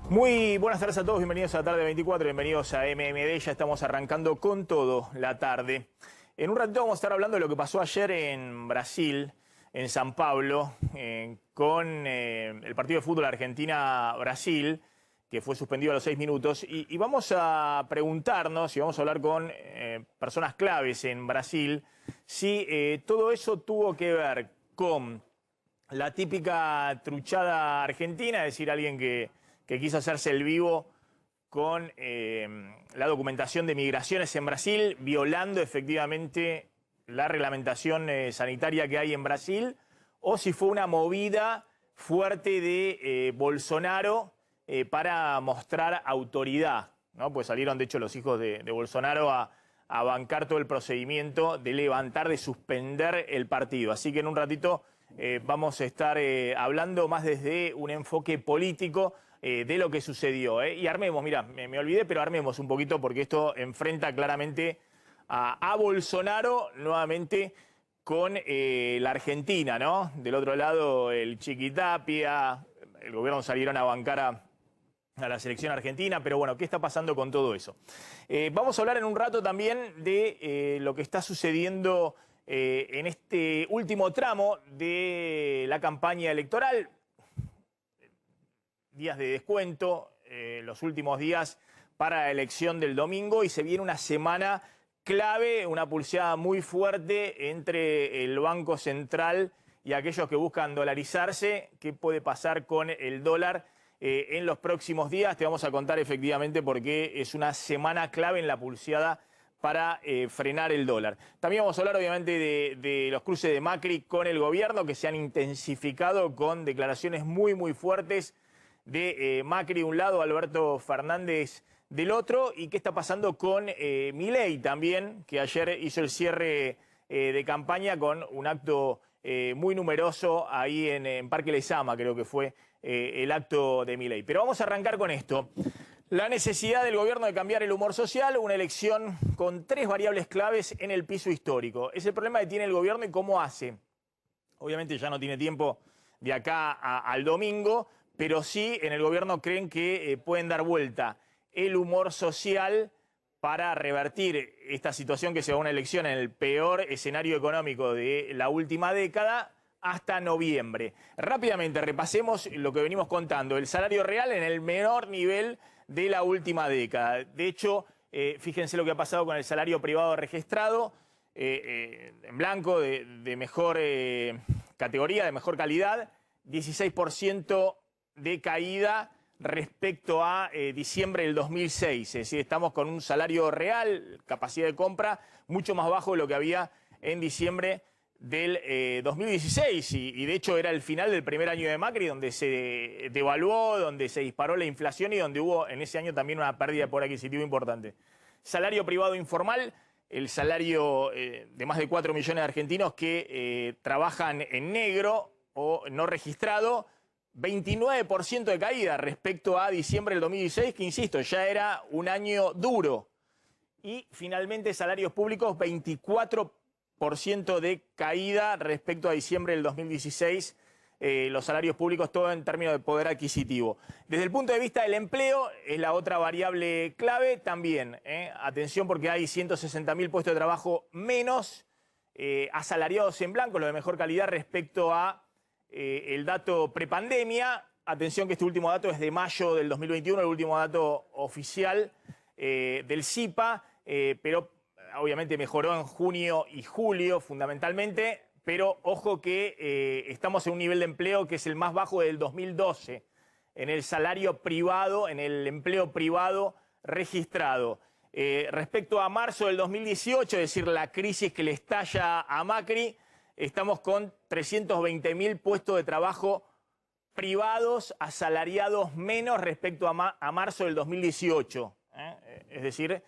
Muy buenas tardes a todos, bienvenidos a Tarde 24, bienvenidos a MMD, ya estamos arrancando con todo la tarde. En un ratito vamos a estar hablando de lo que pasó ayer en Brasil, en San Pablo, con el partido de fútbol Argentina-Brasil, que fue suspendido a los 6 minutos. Y vamos a preguntarnos, y vamos a hablar con personas claves en Brasil, si todo eso tuvo que ver con la típica truchada argentina, es decir, alguien que quiso hacerse el vivo con la documentación de migraciones en Brasil, violando efectivamente la reglamentación sanitaria que hay en Brasil, o si fue una movida fuerte de Bolsonaro para mostrar autoridad, ¿no? Pues salieron, de hecho, los hijos de Bolsonaro a bancar todo el procedimiento de levantar, de suspender el partido. Así que en un ratito vamos a estar hablando más desde un enfoque político de lo que sucedió. Y armemos, mira, me olvidé, pero armemos un poquito porque esto enfrenta claramente a Bolsonaro nuevamente con la Argentina, ¿no? Del otro lado el Chiquitapia, el gobierno salieron a bancar a la selección argentina, pero bueno, ¿qué está pasando con todo eso? Vamos a hablar en un rato también de lo que está sucediendo en este último tramo de la campaña electoral. Días de descuento, los últimos días para la elección del domingo, y se viene una semana clave, una pulseada muy fuerte entre el Banco Central y aquellos que buscan dolarizarse. ¿Qué puede pasar con el dólar en los próximos días? Te vamos a contar efectivamente por qué es una semana clave en la pulseada para frenar el dólar. También vamos a hablar obviamente de los cruces de Macri con el gobierno, que se han intensificado con declaraciones muy fuertes de Macri de un lado, Alberto Fernández del otro, y qué está pasando con Milei también, que ayer hizo el cierre de campaña con un acto muy numeroso ahí en Parque Lezama, creo que fue el acto de Milei. Pero vamos a arrancar con esto. La necesidad del gobierno de cambiar el humor social, una elección con 3 variables claves en el piso histórico. Es el problema que tiene el gobierno y cómo hace. Obviamente ya no tiene tiempo de acá al domingo, pero sí en el gobierno creen que pueden dar vuelta el humor social para revertir esta situación que se va a una elección en el peor escenario económico de la última década hasta noviembre. Rápidamente repasemos lo que venimos contando. El salario real en el menor nivel de la última década. De hecho, fíjense lo que ha pasado con el salario privado registrado, en blanco, de mejor categoría, de mejor calidad, 16% de caída respecto a diciembre del 2006. Es decir, estamos con un salario real, capacidad de compra, mucho más bajo de lo que había en diciembre del 2016. Y de hecho era el final del primer año de Macri, donde se devaluó, donde se disparó la inflación y donde hubo en ese año también una pérdida de poder adquisitivo importante. Salario privado informal, el salario de más de 4 millones de argentinos que trabajan en negro o no registrado, 29% de caída respecto a diciembre del 2016, que insisto, ya era un año duro. Y finalmente salarios públicos, 24% de caída respecto a diciembre del 2016, los salarios públicos, todo en términos de poder adquisitivo. Desde el punto de vista del empleo, es la otra variable clave también. Atención, porque hay 160.000 puestos de trabajo menos asalariados en blanco, lo de mejor calidad respecto a el dato prepandemia. Atención que este último dato es de mayo del 2021, el último dato oficial del CIPA, pero obviamente mejoró en junio y julio fundamentalmente, pero ojo que estamos en un nivel de empleo que es el más bajo del 2012 en el salario privado, en el empleo privado registrado. Respecto a marzo del 2018, es decir, la crisis que le estalla a Macri, estamos con 320.000 puestos de trabajo privados asalariados menos respecto a marzo del 2018. Es decir,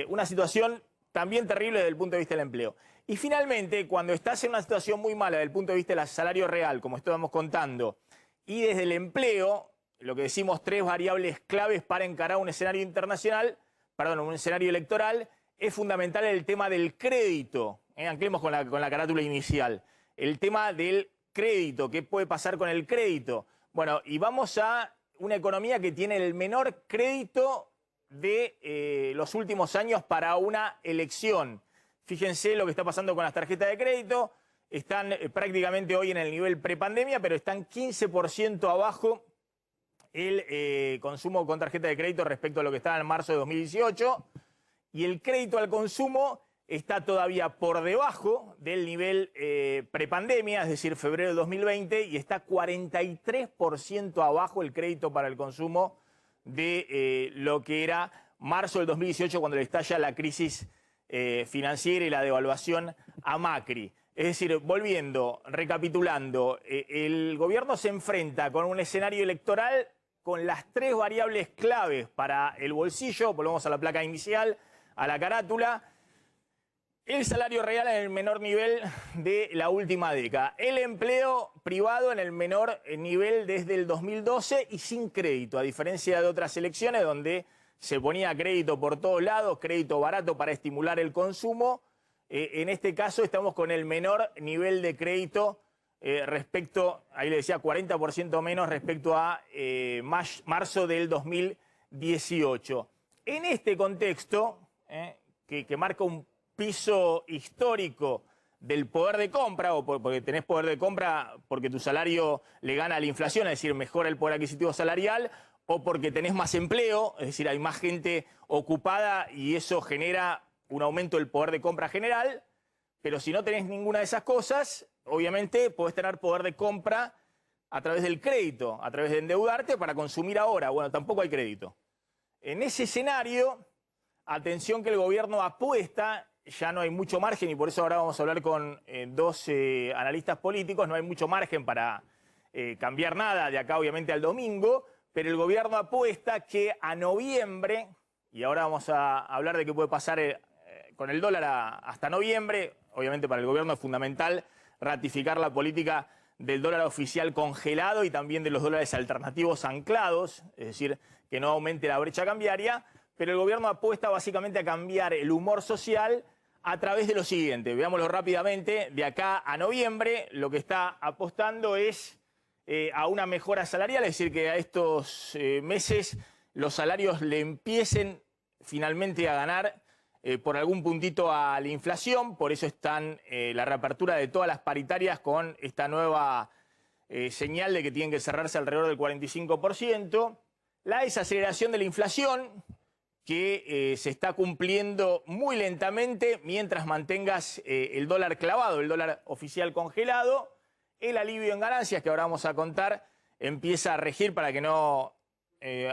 una situación también terrible desde el punto de vista del empleo. Y finalmente, cuando estás en una situación muy mala desde el punto de vista del salario real, como estábamos contando, y desde el empleo, lo que decimos 3 variables claves para encarar un escenario internacional, perdón, un escenario electoral, es fundamental el tema del crédito. Anclemos con la carátula inicial. El tema del crédito, ¿qué puede pasar con el crédito? Bueno, y vamos a una economía que tiene el menor crédito de los últimos años para una elección. Fíjense lo que está pasando con las tarjetas de crédito. Están prácticamente hoy en el nivel prepandemia, pero están 15% abajo el consumo con tarjeta de crédito respecto a lo que estaba en marzo de 2018. Y el crédito al consumo está todavía por debajo del nivel prepandemia, es decir, febrero de 2020, y está 43% abajo el crédito para el consumo de lo que era marzo del 2018, cuando le estalla la crisis financiera y la devaluación a Macri. Es decir, volviendo, recapitulando, el gobierno se enfrenta con un escenario electoral con las tres variables claves para el bolsillo. Volvemos a la placa inicial, a la carátula. El salario real en el menor nivel de la última década. El empleo privado en el menor nivel desde el 2012 y sin crédito, a diferencia de otras elecciones donde se ponía crédito por todos lados, crédito barato para estimular el consumo. En este caso estamos con el menor nivel de crédito respecto, ahí le decía, 40% menos respecto a marzo del 2018. En este contexto, que marca un piso histórico del poder de compra, o porque tenés poder de compra porque tu salario le gana a la inflación, es decir, mejora el poder adquisitivo salarial, o porque tenés más empleo, es decir, hay más gente ocupada y eso genera un aumento del poder de compra general. Pero si no tenés ninguna de esas cosas, obviamente podés tener poder de compra a través del crédito, a través de endeudarte para consumir ahora. Bueno, tampoco hay crédito. En ese escenario, atención que el gobierno apuesta, ya no hay mucho margen, y por eso ahora vamos a hablar con dos analistas políticos, no hay mucho margen para cambiar nada de acá obviamente al domingo, pero el gobierno apuesta que a noviembre, y ahora vamos a hablar de qué puede pasar con el dólar hasta noviembre. Obviamente para el gobierno es fundamental ratificar la política del dólar oficial congelado y también de los dólares alternativos anclados, es decir, que no aumente la brecha cambiaria, pero el gobierno apuesta básicamente a cambiar el humor social a través de lo siguiente. Veámoslo rápidamente. De acá a noviembre lo que está apostando es a una mejora salarial, es decir, que a estos meses los salarios le empiecen finalmente a ganar por algún puntito a la inflación. Por eso están la reapertura de todas las paritarias con esta nueva señal de que tienen que cerrarse alrededor del 45%. La desaceleración de la inflación, que se está cumpliendo muy lentamente mientras mantengas el dólar clavado, el dólar oficial congelado. El alivio en ganancias, que ahora vamos a contar, empieza a regir para que no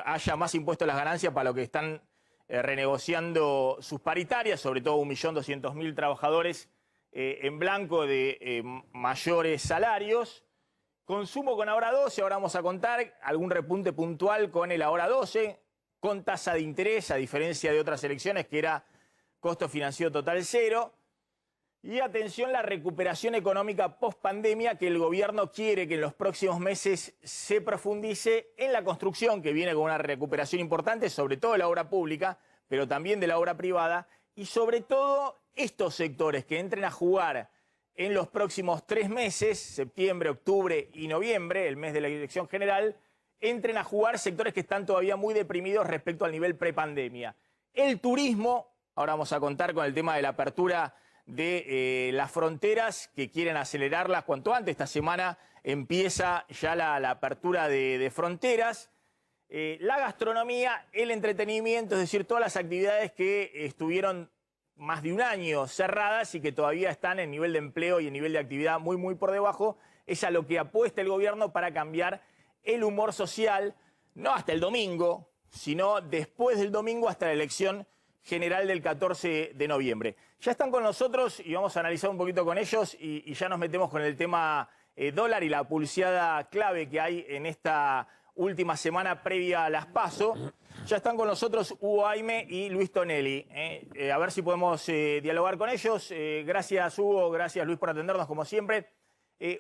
haya más impuestos a las ganancias para los que están renegociando sus paritarias, sobre todo 1.200.000 trabajadores en blanco de mayores salarios. Consumo con ahora 12, ahora vamos a contar algún repunte puntual con el ahora 12, con tasa de interés, a diferencia de otras elecciones que era costo financiero total cero. Y atención, la recuperación económica post-pandemia, que el gobierno quiere que en los próximos meses se profundice en la construcción, que viene con una recuperación importante, sobre todo de la obra pública, pero también de la obra privada, y sobre todo estos sectores que entren a jugar en los próximos 3 meses, septiembre, octubre y noviembre, el mes de la elección general, entren a jugar sectores que están todavía muy deprimidos respecto al nivel prepandemia. El turismo, ahora vamos a contar con el tema de la apertura de las fronteras, que quieren acelerarlas cuanto antes. Esta semana empieza ya la apertura de fronteras. La gastronomía, el entretenimiento, es decir, todas las actividades que estuvieron más de un año cerradas y que todavía están en nivel de empleo y en nivel de actividad muy, muy por debajo, es a lo que apuesta el gobierno para cambiar el humor social, no hasta el domingo, sino después del domingo hasta la elección general del 14 de noviembre. Ya están con nosotros y vamos a analizar un poquito con ellos y ya nos metemos con el tema dólar y la pulseada clave que hay en esta última semana previa a las PASO. Ya están con nosotros Hugo Aime y Luis Tonelli. A ver si podemos dialogar con ellos. Gracias Hugo, gracias Luis por atendernos como siempre.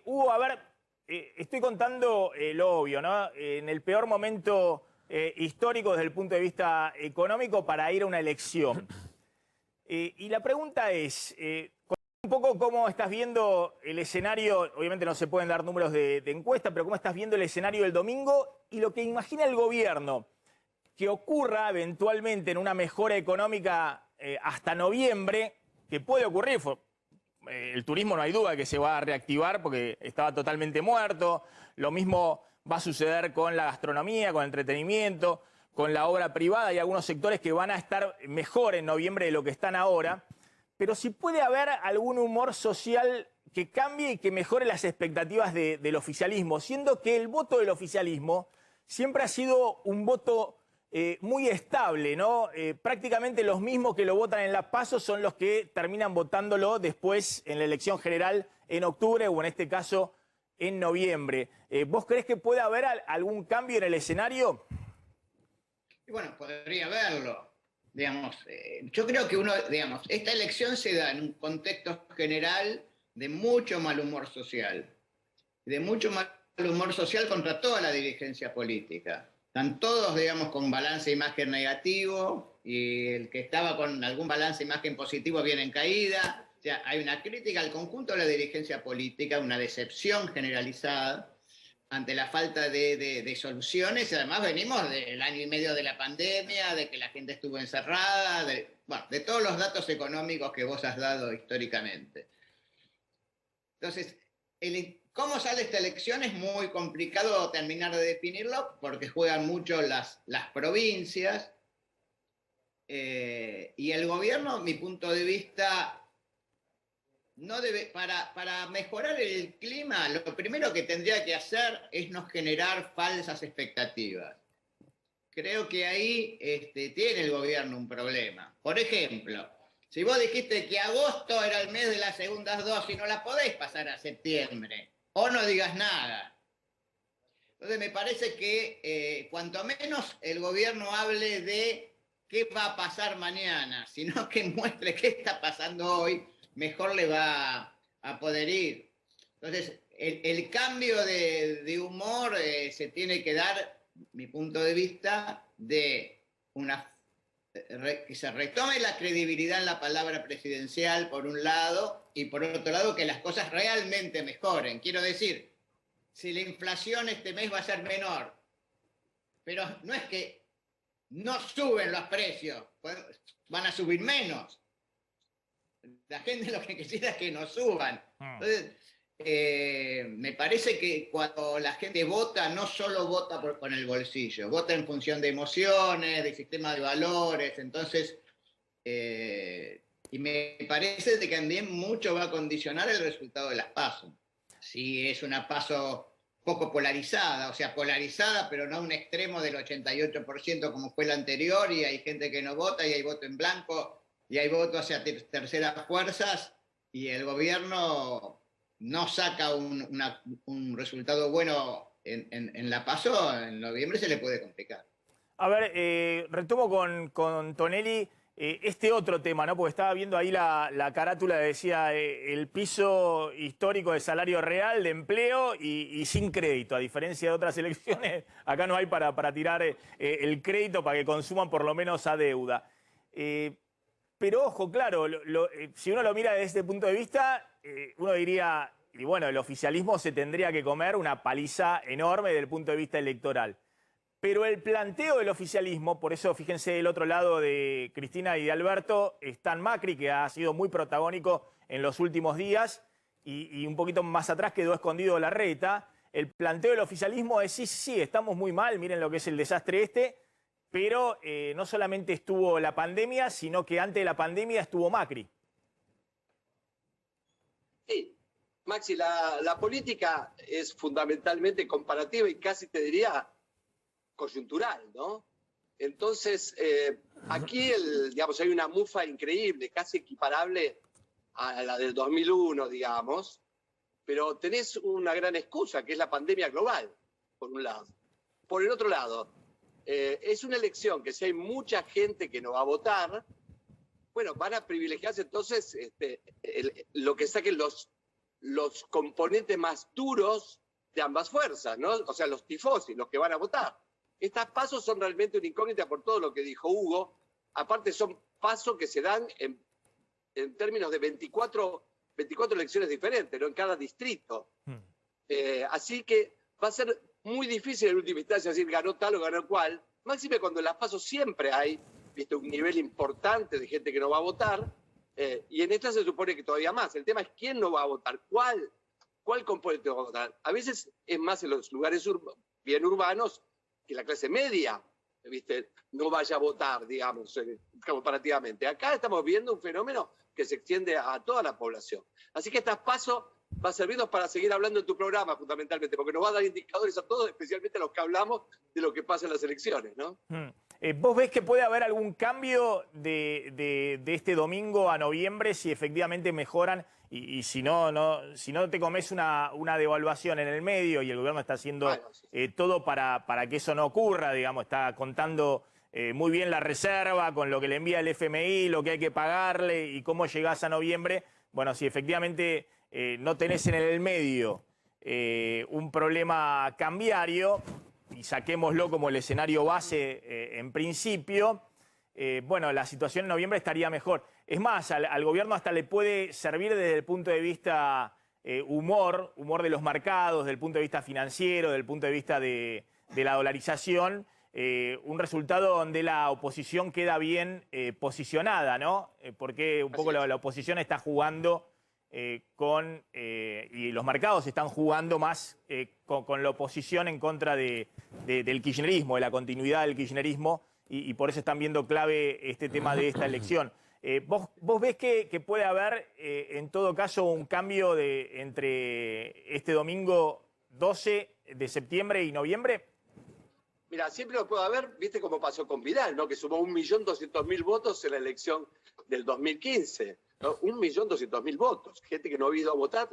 Hugo, a ver, estoy contando lo obvio, ¿no? En el peor momento histórico desde el punto de vista económico para ir a una elección. Y la pregunta es, con un poco cómo estás viendo el escenario, obviamente no se pueden dar números de encuesta, pero cómo estás viendo el escenario del domingo y lo que imagina el gobierno que ocurra eventualmente en una mejora económica hasta noviembre, que puede ocurrir. El turismo no hay duda que se va a reactivar porque estaba totalmente muerto. Lo mismo va a suceder con la gastronomía, con el entretenimiento, con la obra privada. Hay algunos sectores que van a estar mejor en noviembre de lo que están ahora. Pero si puede haber algún humor social que cambie y que mejore las expectativas del oficialismo, siendo que el voto del oficialismo siempre ha sido un voto muy estable, ¿no? Prácticamente los mismos que lo votan en las PASO son los que terminan votándolo después en la elección general en octubre o en este caso en noviembre. ¿Vos creés que puede haber algún cambio en el escenario? Y bueno, podría haberlo. Digamos, yo creo que esta elección se da en un contexto general de mucho mal humor social. De mucho mal humor social contra toda la dirigencia política. Están todos, digamos, con balance de imagen negativo y el que estaba con algún balance de imagen positivo viene en caída. O sea, hay una crítica al conjunto de la dirigencia política, una decepción generalizada ante la falta de soluciones. Y además venimos del año y medio de la pandemia, de que la gente estuvo encerrada, de todos los datos económicos que vos has dado históricamente. Entonces, ¿cómo sale esta elección? Es muy complicado terminar de definirlo porque juegan mucho las provincias y el gobierno, mi punto de vista, no debe, para mejorar el clima, lo primero que tendría que hacer es no generar falsas expectativas. Creo que ahí tiene el gobierno un problema. Por ejemplo, si vos dijiste que agosto era el mes de las segundas dosis, no la podés pasar a septiembre, o no digas nada. Entonces me parece que cuanto menos el gobierno hable de qué va a pasar mañana, sino que muestre qué está pasando hoy, mejor le va a poder ir. Entonces, el cambio de humor se tiene que dar, mi punto de vista, de que se retome la credibilidad en la palabra presidencial, por un lado, y por otro lado, que las cosas realmente mejoren. Quiero decir, si la inflación este mes va a ser menor, pero no es que no suben los precios, van a subir menos. La gente lo que quisiera es que no suban. Entonces, me parece que cuando la gente vota, no solo vota con el bolsillo, vota en función de emociones, de sistema de valores. Entonces, y me parece que también mucho va a condicionar el resultado de las PASO. Si es una PASO poco polarizada, o sea, polarizada, pero no a un extremo del 88% como fue la anterior, y hay gente que no vota, y hay voto en blanco, y hay voto hacia terceras fuerzas, y el gobierno no saca un resultado bueno en la PASO, en noviembre se le puede complicar. A ver, retomo con Tonelli este otro tema, ¿no? Porque estaba viendo ahí la carátula que decía el piso histórico de salario real, de empleo y sin crédito. A diferencia de otras elecciones, acá no hay para tirar el crédito para que consuman por lo menos a deuda. Pero ojo, claro, si uno lo mira desde este punto de vista, uno diría, y bueno, el oficialismo se tendría que comer una paliza enorme desde el punto de vista electoral. Pero el planteo del oficialismo, por eso fíjense del otro lado de Cristina y de Alberto, está Macri, que ha sido muy protagónico en los últimos días, y un poquito más atrás quedó escondido Larreta. El planteo del oficialismo es sí, estamos muy mal, miren lo que es el desastre pero no solamente estuvo la pandemia, sino que antes de la pandemia estuvo Macri. Sí, Maxi, la política es fundamentalmente comparativa y casi te diría coyuntural, ¿no? Entonces, aquí digamos, hay una mufa increíble, casi equiparable a la del 2001, digamos, pero tenés una gran excusa, que es la pandemia global, por un lado. Por el otro lado, es una elección que si hay mucha gente que no va a votar, bueno, van a privilegiarse entonces lo que saquen los componentes más duros de ambas fuerzas, ¿no? O sea, los tifosi, los que van a votar. Estas pasos son realmente una incógnita por todo lo que dijo Hugo. Aparte son pasos que se dan en términos de 24 24 elecciones diferentes, ¿no? En cada distrito. Así que va a ser muy difícil en última instancia decir ganó tal o ganó cual. Máxime cuando en las PASO siempre hay, viste, un nivel importante de gente que no va a votar, y en esta se supone que todavía más. El tema es quién no va a votar, cuál componente va a votar. A veces es más en los lugares bien urbanos que la clase media, viste, no vaya a votar, digamos, comparativamente. Acá estamos viendo un fenómeno que se extiende a toda la población. Así que estas PASO va a servirnos para seguir hablando en tu programa, fundamentalmente, porque nos va a dar indicadores a todos, especialmente a los que hablamos de lo que pasa en las elecciones, ¿no? ¿Vos ves que puede haber algún cambio de este domingo a noviembre si efectivamente mejoran y si no te comes una devaluación en el medio y el gobierno está haciendo todo para que eso no ocurra, digamos, está contando muy bien la reserva con lo que le envía el FMI, lo que hay que pagarle y cómo llegás a noviembre? Bueno, si efectivamente no tenés en el medio un problema cambiario, y saquémoslo como el escenario base en principio, bueno, la situación en noviembre estaría mejor. Es más, al gobierno hasta le puede servir desde el punto de vista humor de los mercados, desde el punto de vista financiero, desde el punto de vista de la dolarización, un resultado donde la oposición queda bien posicionada, ¿no? Porque un poco la oposición está jugando y los mercados están jugando más con la oposición en contra del kirchnerismo, de la continuidad del kirchnerismo, y por eso están viendo clave este tema de esta elección. ¿Vos ves que puede haber, en todo caso, un cambio entre este domingo 12 de septiembre y noviembre? Mira, siempre lo puede haber, viste cómo pasó con Vidal, ¿no? Que sumó 1.200.000 votos en la elección del 2015. ¿No? 1.200.000 votos. Gente que no ha ido a votar,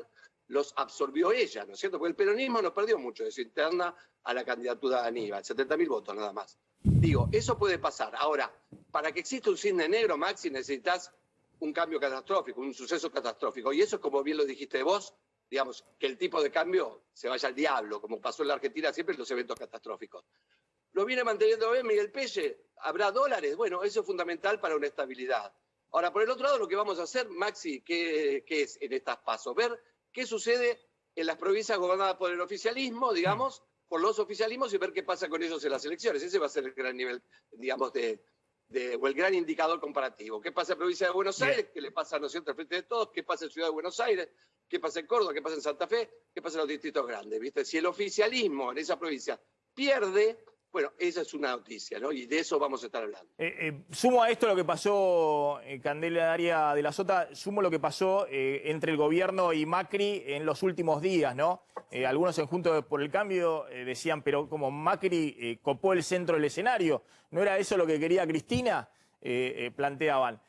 los absorbió ella, ¿no es cierto? Porque el peronismo no perdió mucho de su interna a la candidatura de Aníbal, 70.000 votos nada más. Digo, eso puede pasar. Ahora, para que exista un cisne negro, Maxi, necesitas un cambio catastrófico, un suceso catastrófico. Y eso, como bien lo dijiste vos, digamos, que el tipo de cambio se vaya al diablo, como pasó en la Argentina siempre en los eventos catastróficos. Lo viene manteniendo bien Miguel Pelle. ¿Habrá dólares? Bueno, eso es fundamental para una estabilidad. Ahora, por el otro lado, lo que vamos a hacer, Maxi, ¿qué es en estas PASO? Ver qué sucede en las provincias gobernadas por el oficialismo, digamos, por los oficialismos, y ver qué pasa con ellos en las elecciones. Ese va a ser el gran nivel, digamos, o el gran indicador comparativo. ¿Qué pasa en la provincia de Buenos Aires? ¿Qué le pasa, ¿no es cierto?, al frente de todos? ¿Qué pasa en Ciudad de Buenos Aires? ¿Qué pasa en Córdoba? ¿Qué pasa en Santa Fe? ¿Qué pasa en los distritos grandes? ¿Viste? Si el oficialismo en esa provincia pierde, bueno, esa es una noticia, ¿no? Y de eso vamos a estar hablando. Sumo a esto lo que pasó, Candelaria de la Sota, sumo lo que pasó entre el gobierno y Macri en los últimos días, ¿no? Algunos en Juntos por el Cambio decían, pero como Macri copó el centro del escenario, ¿no era eso lo que quería Cristina? Planteaban.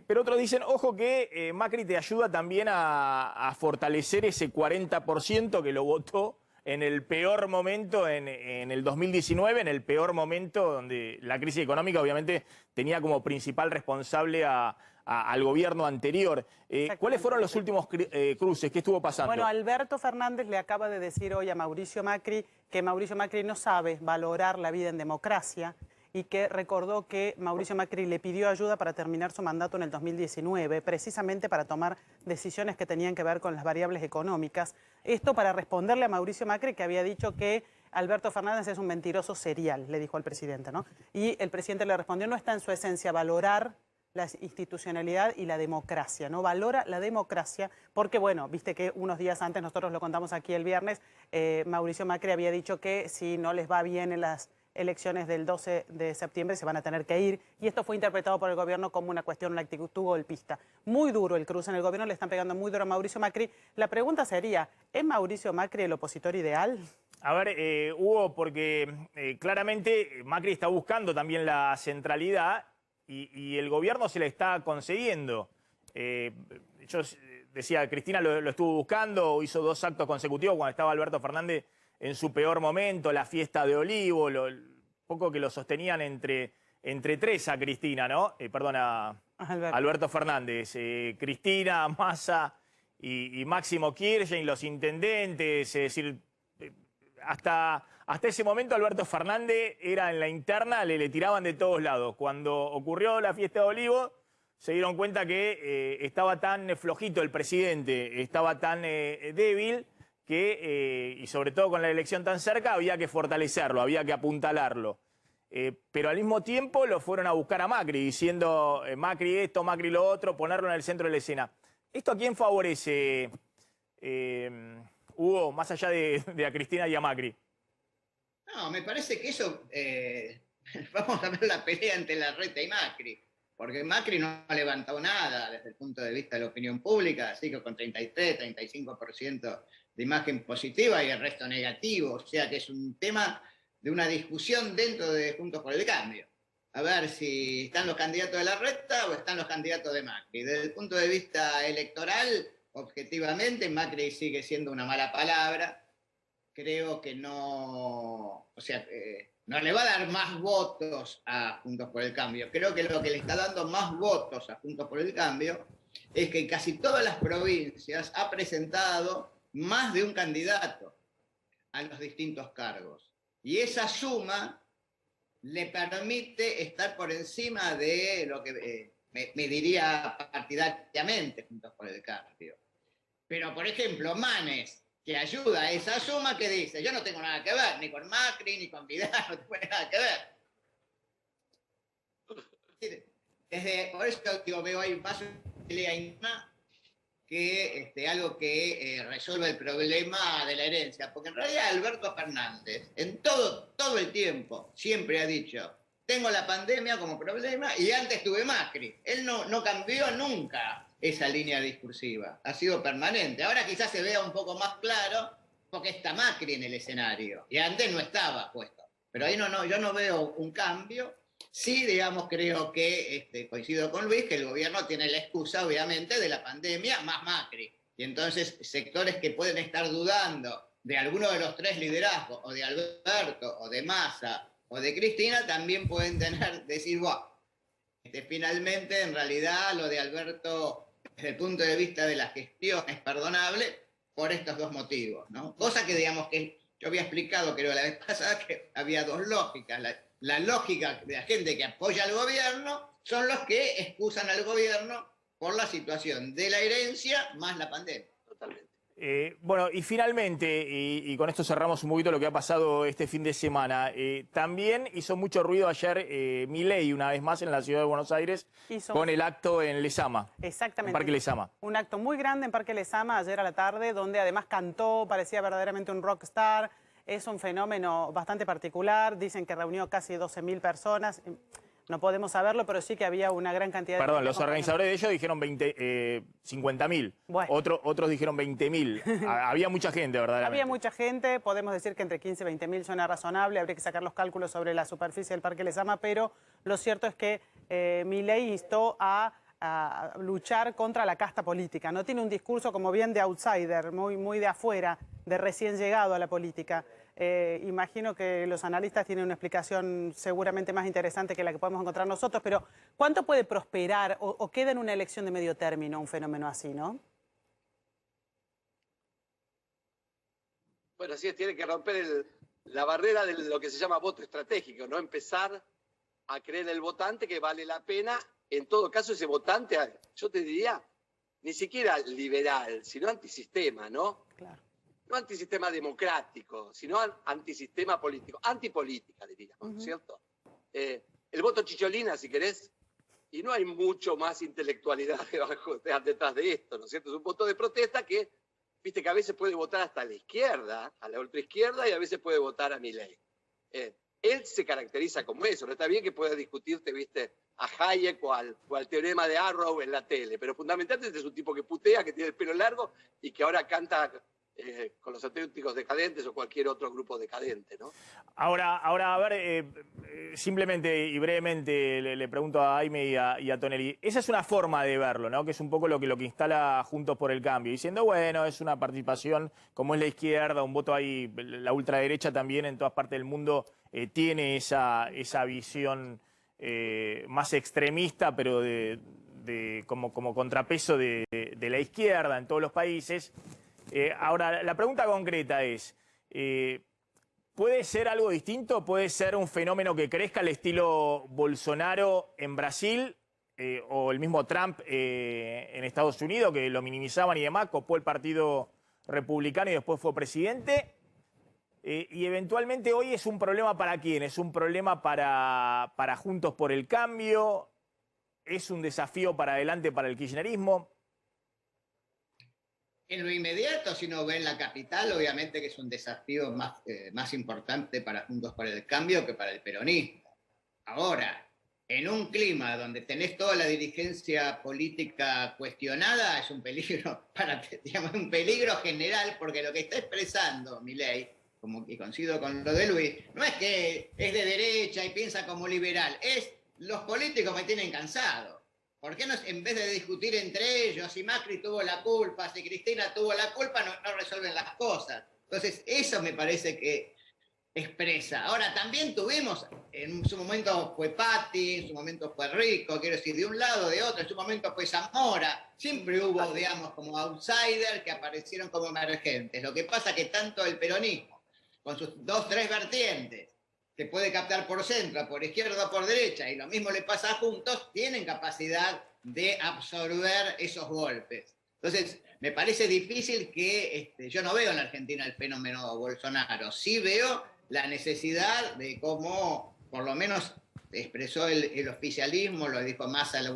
Pero otros dicen, ojo que Macri te ayuda también a fortalecer ese 40% que lo votó en el peor momento, en el 2019, en el peor momento donde la crisis económica obviamente tenía como principal responsable al gobierno anterior. ¿Cuáles fueron los últimos cruces? ¿Qué estuvo pasando? Bueno, Alberto Fernández le acaba de decir hoy a Mauricio Macri que Mauricio Macri no sabe valorar la vida en democracia y que recordó que Mauricio Macri le pidió ayuda para terminar su mandato en el 2019, precisamente para tomar decisiones que tenían que ver con las variables económicas. Esto para responderle a Mauricio Macri, que había dicho que Alberto Fernández es un mentiroso serial, le dijo al presidente, ¿no? Y el presidente le respondió, no está en su esencia valorar la institucionalidad y la democracia, ¿no? Valora la democracia porque, bueno, viste que unos días antes, nosotros lo contamos aquí el viernes, Mauricio Macri había dicho que si no les va bien en las elecciones del 12 de septiembre se van a tener que ir, y esto fue interpretado por el gobierno como una cuestión, una actitud golpista. Muy duro el cruce en el gobierno, le están pegando muy duro a Mauricio Macri. La pregunta sería, ¿es Mauricio Macri el opositor ideal? A ver, Hugo, porque claramente Macri está buscando también la centralidad y el gobierno se le está concediendo. Yo decía, Cristina lo estuvo buscando, hizo 2 actos consecutivos cuando estaba Alberto Fernández en su peor momento, la fiesta de Olivo, poco que lo sostenían entre 3 a Cristina, ¿no? Perdona, Alberto Fernández, Cristina, Massa y Máximo Kirchner, los intendentes, es decir, hasta ese momento Alberto Fernández era en la interna, le tiraban de todos lados. Cuando ocurrió la fiesta de Olivo, se dieron cuenta que estaba tan flojito el presidente, estaba tan débil, que, y sobre todo con la elección tan cerca, había que fortalecerlo, había que apuntalarlo. Pero al mismo tiempo lo fueron a buscar a Macri, diciendo Macri esto, Macri lo otro, ponerlo en el centro de la escena. ¿Esto a quién favorece, Hugo, más allá de a Cristina y a Macri? No, me parece que eso, vamos a ver la pelea entre Larreta y Macri, porque Macri no ha levantado nada desde el punto de vista de la opinión pública, así que con 33, 35% de imagen positiva y el resto negativo, o sea que es un tema de una discusión dentro de Juntos por el Cambio. A ver si están los candidatos de Larreta o están los candidatos de Macri. Desde el punto de vista electoral, objetivamente, Macri sigue siendo una mala palabra. Creo que no, o sea, no le va a dar más votos a Juntos por el Cambio. Creo que lo que le está dando más votos a Juntos por el Cambio es que en casi todas las provincias ha presentado más de un candidato a los distintos cargos. Y esa suma le permite estar por encima de lo que me diría partidariamente Juntos por el Cambio. Pero, por ejemplo, Manes, que ayuda a esa suma, que dice, yo no tengo nada que ver, ni con Macri, ni con Vidal, no tengo nada que ver. Por eso digo, veo ahí más una pelea interna que algo que resuelve el problema de la herencia. Porque en realidad Alberto Fernández, en todo el tiempo, siempre ha dicho, tengo la pandemia como problema y antes tuve Macri. Él no cambió nunca esa línea discursiva, ha sido permanente. Ahora quizás se vea un poco más claro porque está Macri en el escenario y antes no estaba puesto. Pero ahí yo no veo un cambio. Sí, digamos, creo que coincido con Luis, que el gobierno tiene la excusa, obviamente, de la pandemia más Macri. Y entonces sectores que pueden estar dudando de alguno de los tres liderazgos, o de Alberto, o de Massa, o de Cristina, también pueden decir, wow, finalmente, en realidad, lo de Alberto, desde el punto de vista de la gestión, es perdonable por estos dos motivos, ¿no? Cosa que, digamos, que yo había explicado, creo, la vez pasada, que había dos lógicas. La lógica de la gente que apoya al gobierno son los que excusan al gobierno por la situación de la herencia más la pandemia. Totalmente. Bueno, y finalmente, y con esto cerramos un poquito lo que ha pasado este fin de semana, también hizo mucho ruido ayer Milei, una vez más, en la ciudad de Buenos Aires, con el acto en Lezama. Exactamente. En Parque Lezama. Un acto muy grande en Parque Lezama ayer a la tarde, donde además cantó, parecía verdaderamente un rockstar. Es un fenómeno bastante particular, dicen que reunió casi 12.000 personas, no podemos saberlo, pero sí que había una gran cantidad de... Perdón, los organizadores de ellos dijeron 50.000, bueno. Otros dijeron 20.000, había mucha gente, verdaderamente. Había mucha gente, podemos decir que entre 15 y 20.000 suena razonable, habría que sacar los cálculos sobre la superficie del Parque Lezama, pero lo cierto es que Milei instó a luchar contra la casta política. No tiene un discurso como bien de outsider, muy de afuera, de recién llegado a la política. Imagino que los analistas tienen una explicación seguramente más interesante que la que podemos encontrar nosotros, pero ¿cuánto puede prosperar o queda en una elección de medio término un fenómeno así, no? Bueno, así es, tiene que romper la barrera de lo que se llama voto estratégico, ¿no? Empezar a creer el votante que vale la pena. En todo caso, ese votante, yo te diría, ni siquiera liberal, sino antisistema, ¿no? Claro. No antisistema democrático, sino antisistema político, antipolítica, diríamos, ¿cierto? El voto chicholina, si querés, y no hay mucho más intelectualidad detrás de esto, ¿no es cierto? Es un voto de protesta que, viste, que a veces puede votar hasta la izquierda, a la ultraizquierda, y a veces puede votar a Milei. Él se caracteriza como eso, no está bien que pueda discutirte, viste, a Hayek o al teorema de Arrow en la tele, pero fundamentalmente es un tipo que putea, que tiene el pelo largo y que ahora canta con los auténticos decadentes o cualquier otro grupo decadente, ¿no? Ahora a ver, simplemente y brevemente le pregunto a Jaime y a Tonelli, esa es una forma de verlo, ¿no? Que es un poco lo que instala Juntos por el Cambio, diciendo, bueno, es una participación como es la izquierda, un voto ahí, la ultraderecha también en todas partes del mundo tiene esa visión más extremista, pero como contrapeso de la izquierda en todos los países. Ahora, la pregunta concreta es, ¿puede ser algo distinto? ¿Puede ser un fenómeno que crezca al estilo Bolsonaro en Brasil o el mismo Trump en Estados Unidos, que lo minimizaban y demás, copó el Partido Republicano y después fue presidente. Y eventualmente hoy es un problema para quién, es un problema para Juntos por el Cambio, es un desafío para adelante para el kirchnerismo. En lo inmediato, si uno ve en la capital, obviamente que es un desafío más importante para Juntos por el Cambio que para el peronismo. Ahora, en un clima donde tenés toda la dirigencia política cuestionada, es un peligro, digamos, un peligro general, porque lo que está expresando Milei, como que coincido con lo de Luis, no es que es de derecha y piensa como liberal, es los políticos me tienen cansado. ¿Por qué no, en vez de discutir entre ellos si Macri tuvo la culpa, si Cristina tuvo la culpa, no resuelven las cosas? Entonces, eso me parece que expresa. Ahora, también tuvimos, en su momento fue Patti, en su momento fue Rico, quiero decir, de un lado, de otro, en su momento fue Zamora. Siempre hubo, digamos, como outsiders que aparecieron como emergentes. Lo que pasa es que tanto el peronismo, con sus 2, 3 vertientes, que puede captar por centro, por izquierda o por derecha, y lo mismo le pasa a Juntos, tienen capacidad de absorber esos golpes. Entonces, me parece difícil que, yo no veo en la Argentina el fenómeno Bolsonaro, sí veo la necesidad de cómo, por lo menos expresó el oficialismo, lo dijo Massa en el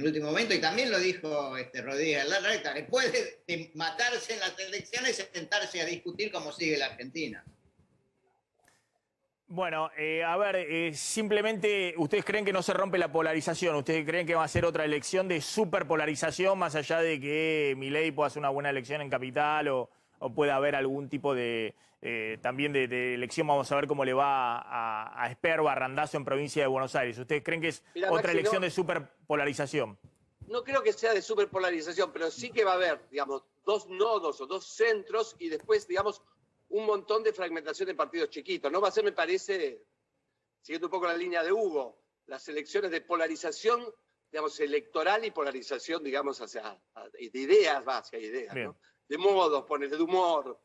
último momento, y también lo dijo Rodríguez Larreta, después de matarse en las elecciones, sentarse a discutir cómo sigue la Argentina. Bueno, a ver, simplemente, ¿ustedes creen que no se rompe la polarización? ¿Ustedes creen que va a ser otra elección de superpolarización, más allá de que Milei pueda hacer una buena elección en Capital o pueda haber algún tipo de también de elección? Vamos a ver cómo le va a Esperba, a Randazzo en provincia de Buenos Aires. ¿Ustedes creen que es otra Maxi, elección de superpolarización? No creo que sea de superpolarización, pero sí que va a haber, digamos, 2 nodos o 2 centros y después, digamos, un montón de fragmentación de partidos chiquitos. No va a ser, me parece, siguiendo un poco la línea de Hugo, las elecciones de polarización, digamos, electoral y polarización, digamos, de ideas, hacia ideas, ¿no? De modos, ponerle de humor.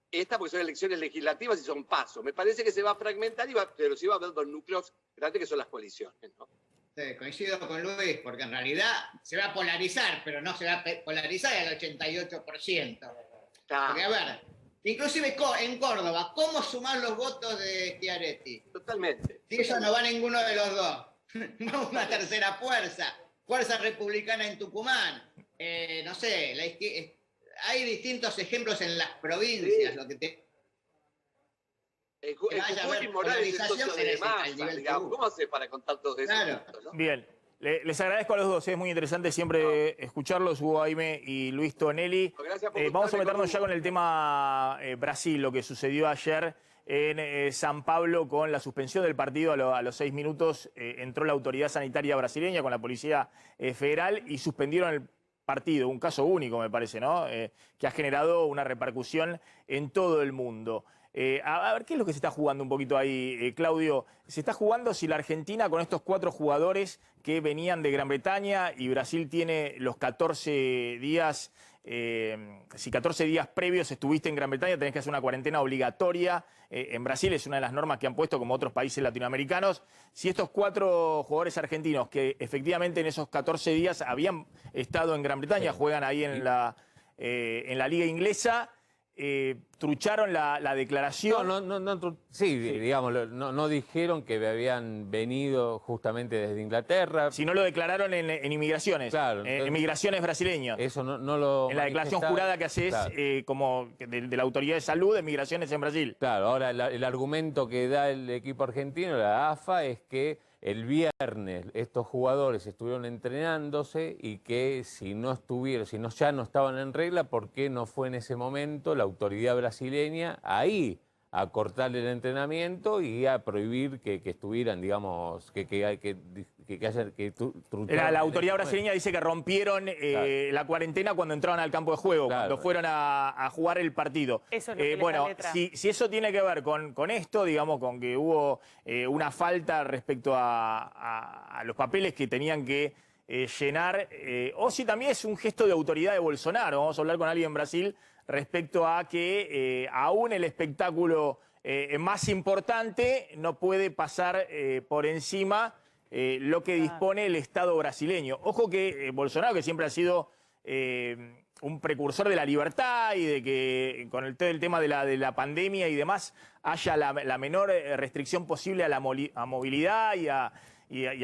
Esta porque son elecciones legislativas y son pasos. Me parece que se va a fragmentar, pero sí va a haber 2 núcleos grandes que son las coaliciones, ¿no? Sí, coincido con Luis, porque en realidad se va a polarizar, pero no se va a polarizar al 88%. Porque, a ver, inclusive en Córdoba, ¿cómo sumar los votos de Schiaretti? Totalmente. Si eso no va ninguno de los dos. No una tercera fuerza republicana en Tucumán. No sé, hay distintos ejemplos en las provincias. Sí. Lo que Jujuy y Morales es socio de Massa, digamos. ¿Cómo hace para contar todo eso? Claro. ¿No? Bien. Les agradezco a los dos, es muy interesante siempre escucharlos, Hugo Aime y Luis Tonelli. Vamos a meternos ya con el tema Brasil, lo que sucedió ayer en San Pablo con la suspensión del partido a los 6 minutos. Entró la autoridad sanitaria brasileña con la Policía Federal y suspendieron el partido, un caso único me parece, ¿no? Que ha generado una repercusión en todo el mundo. A ver, ¿qué es lo que se está jugando un poquito ahí, Claudio? Se está jugando si la Argentina con estos 4 jugadores que venían de Gran Bretaña y Brasil tiene los 14 días, si 14 días previos estuviste en Gran Bretaña tenés que hacer una cuarentena obligatoria. En Brasil es una de las normas que han puesto como otros países latinoamericanos. Si estos 4 jugadores argentinos que efectivamente en esos 14 días habían estado en Gran Bretaña, juegan ahí en la liga inglesa, trucharon la declaración. Sí, digamos, no dijeron que habían venido justamente desde Inglaterra. Si no lo declararon en inmigraciones, claro, en migraciones brasileñas. Eso no lo en la declaración jurada que haces, claro, como de la Autoridad de Salud de Migraciones en Brasil. Claro, ahora el argumento que da el equipo argentino, la AFA, es que el viernes estos jugadores estuvieron entrenándose y que si ya no estaban en regla, ¿por qué no fue en ese momento la autoridad brasileña ahí a cortarle el entrenamiento y a prohibir que estuvieran, digamos, La autoridad brasileña dice que rompieron la cuarentena cuando entraban al campo de juego, cuando fueron a jugar el partido. Eso es lo que bueno, si eso tiene que ver con esto, digamos, con que hubo una falta respecto a los papeles que tenían que llenar, o si también es un gesto de autoridad de Bolsonaro. Vamos a hablar con alguien en Brasil respecto a que aún el espectáculo más importante no puede pasar por encima lo que dispone el Estado brasileño. Ojo que Bolsonaro, que siempre ha sido un precursor de la libertad y de que con todo el tema de la pandemia y demás haya la menor restricción posible a la movilidad y a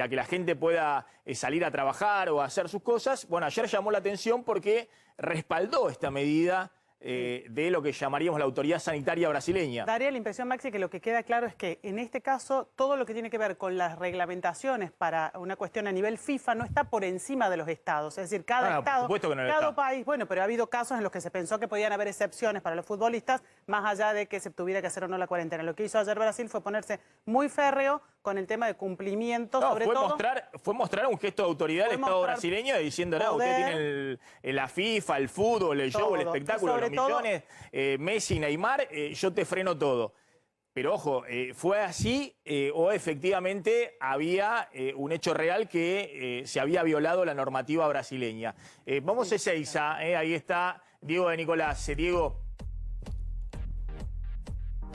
que la gente pueda salir a trabajar o a hacer sus cosas. Bueno, ayer llamó la atención porque respaldó esta medida de lo que llamaríamos la autoridad sanitaria brasileña. Daría la impresión, Maxi, que lo que queda claro es que en este caso todo lo que tiene que ver con las reglamentaciones para una cuestión a nivel FIFA no está por encima de los estados. Es decir, cada estado, por supuesto que no cada está. país, bueno, pero ha habido casos en los que se pensó que podían haber excepciones para los futbolistas, más allá de que se tuviera que hacer o no la cuarentena. Lo que hizo ayer Brasil fue ponerse muy férreo con el tema de cumplimiento, sobre todo. Fue mostrar un gesto de autoridad del Estado brasileño diciendo, no, ustedes tienen la FIFA, el fútbol, el show, el espectáculo, los millones, Messi, Neymar, yo te freno todo. Pero ojo, ¿fue así o efectivamente había un hecho real que se había violado la normativa brasileña? Vamos a Ezeiza, ahí está Diego de Nicolás. Diego.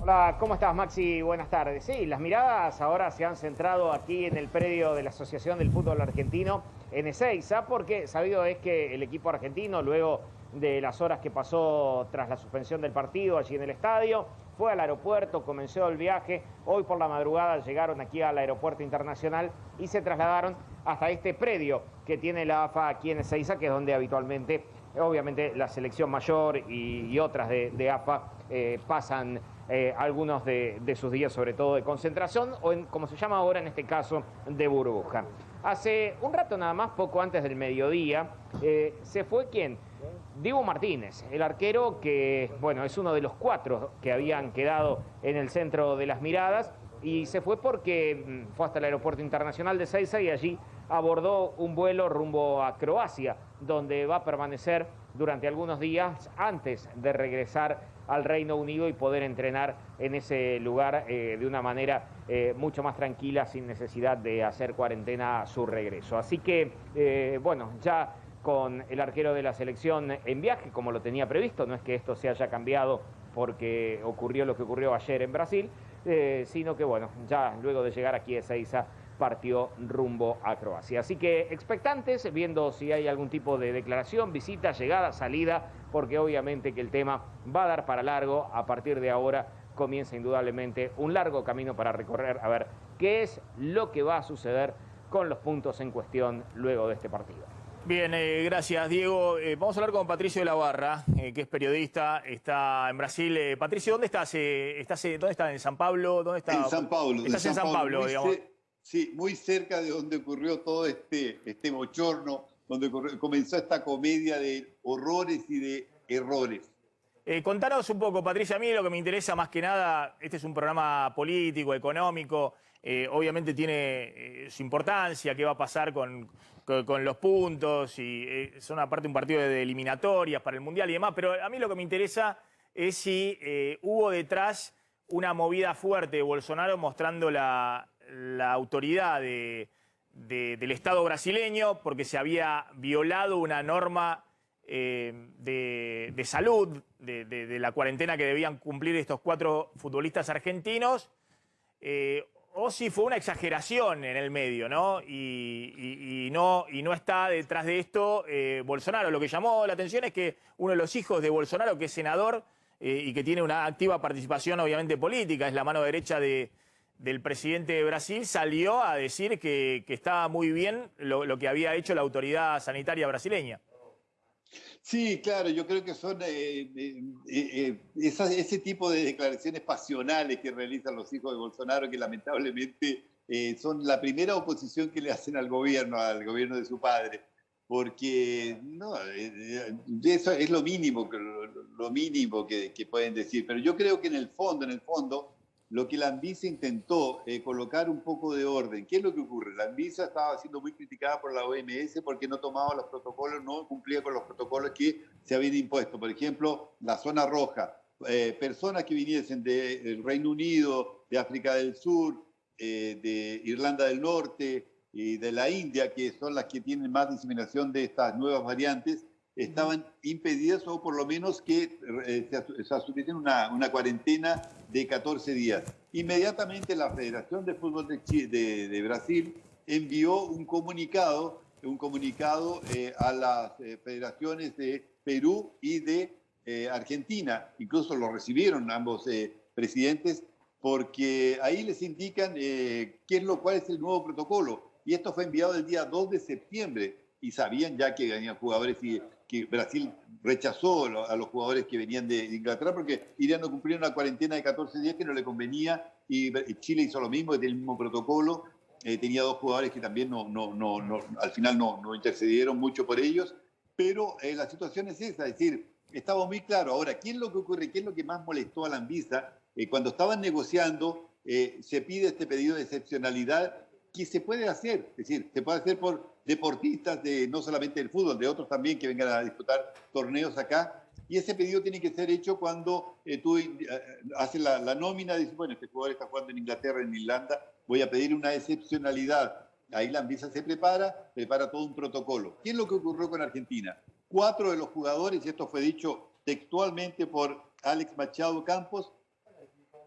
Hola, ¿cómo estás, Maxi? Buenas tardes. Sí, las miradas ahora se han centrado aquí en el predio de la Asociación del Fútbol Argentino en Ezeiza, porque sabido es que el equipo argentino, luego de las horas que pasó tras la suspensión del partido allí en el estadio, fue al aeropuerto, comenzó el viaje. Hoy por la madrugada llegaron aquí al aeropuerto internacional y se trasladaron hasta este predio que tiene la AFA aquí en Ezeiza, que es donde habitualmente, obviamente, la selección mayor y otras de AFA pasan algunos de sus días, sobre todo de concentración, o como se llama ahora en este caso, de burbuja. Hace un rato nada más, poco antes del mediodía, se fue ¿quién? Dibu Martínez, el arquero que, bueno, es uno de los 4 que habían quedado en el centro de las miradas, y se fue porque fue hasta el aeropuerto internacional de Ezeiza y allí abordó un vuelo rumbo a Croacia, donde va a permanecer durante algunos días antes de regresar al Reino Unido y poder entrenar en ese lugar de una manera mucho más tranquila, sin necesidad de hacer cuarentena a su regreso. Así que, bueno, ya con el arquero de la selección en viaje, como lo tenía previsto, no es que esto se haya cambiado porque ocurrió lo que ocurrió ayer en Brasil, sino que, bueno, ya luego de llegar aquí a Ezeiza, partió rumbo a Croacia. Así que expectantes, viendo si hay algún tipo de declaración, visita, llegada, salida, porque obviamente que el tema va a dar para largo. A partir de ahora comienza indudablemente un largo camino para recorrer, a ver qué es lo que va a suceder con los puntos en cuestión luego de este partido. Bien, gracias, Diego. Vamos a hablar con Patricio de la Barra, que es periodista, está en Brasil. Patricio, ¿dónde estás? ¿Dónde estás? ¿En San Pablo? ¿Dónde está? En San Pablo. Estás en San Pablo, digamos. Sí, muy cerca de donde ocurrió todo este bochorno, donde comenzó esta comedia de horrores y de errores. Contanos un poco, Patricia, a mí lo que me interesa más que nada, este es un programa político, económico, obviamente tiene su importancia, qué va a pasar con los puntos, y son aparte un partido de eliminatorias para el Mundial y demás, pero a mí lo que me interesa es si hubo detrás una movida fuerte de Bolsonaro mostrando la autoridad del Estado brasileño porque se había violado una norma de salud, de la cuarentena que debían cumplir estos 4 futbolistas argentinos, o si fue una exageración en el medio, ¿no? Y no está detrás de esto Bolsonaro. Lo que llamó la atención es que uno de los hijos de Bolsonaro, que es senador y que tiene una activa participación obviamente política, es la mano derecha del presidente de Brasil, salió a decir que estaba muy bien lo que había hecho la autoridad sanitaria brasileña. Sí, claro, yo creo que son ese tipo de declaraciones pasionales que realizan los hijos de Bolsonaro, que lamentablemente son la primera oposición que le hacen al gobierno de su padre, porque no, eso es lo mínimo que pueden decir. Pero yo creo que en el fondo, lo que la Anvisa intentó colocar un poco de orden. ¿Qué es lo que ocurre? La Anvisa estaba siendo muy criticada por la OMS porque no tomaba los protocolos, no cumplía con los protocolos que se habían impuesto. Por ejemplo, la zona roja, personas que viniesen del Reino Unido, de África del Sur, de Irlanda del Norte y de la India, que son las que tienen más diseminación de estas nuevas variantes, estaban impedidas o por lo menos que se asumiesen una cuarentena de 14 días. Inmediatamente la Federación de Fútbol de Brasil envió un comunicado a las federaciones de Perú y de Argentina. Incluso lo recibieron ambos presidentes, porque ahí les indican cuál es el nuevo protocolo. Y esto fue enviado el día 2 de septiembre y sabían ya que venían jugadores y que Brasil rechazó a los jugadores que venían de Inglaterra porque irían a cumplir una cuarentena de 14 días que no le convenía, y Chile hizo lo mismo, tenía el mismo protocolo. Tenía 2 jugadores que también al final no intercedieron mucho por ellos, pero la situación es esa, es decir, estaba muy claro. Ahora, ¿qué es lo que ocurre? ¿Qué es lo que más molestó a la Anvisa? Cuando estaban negociando, se pide este pedido de excepcionalidad que se puede hacer, es decir, se puede hacer por deportistas no solamente del fútbol, de otros también que vengan a disputar torneos acá, y ese pedido tiene que ser hecho cuando tú haces la nómina, dices, bueno, este jugador está jugando en Inglaterra, en Irlanda, voy a pedir una excepcionalidad. Ahí la Anvisa se prepara todo un protocolo. ¿Qué es lo que ocurrió con Argentina? 4 de los jugadores, y esto fue dicho textualmente por Alex Machado Campos,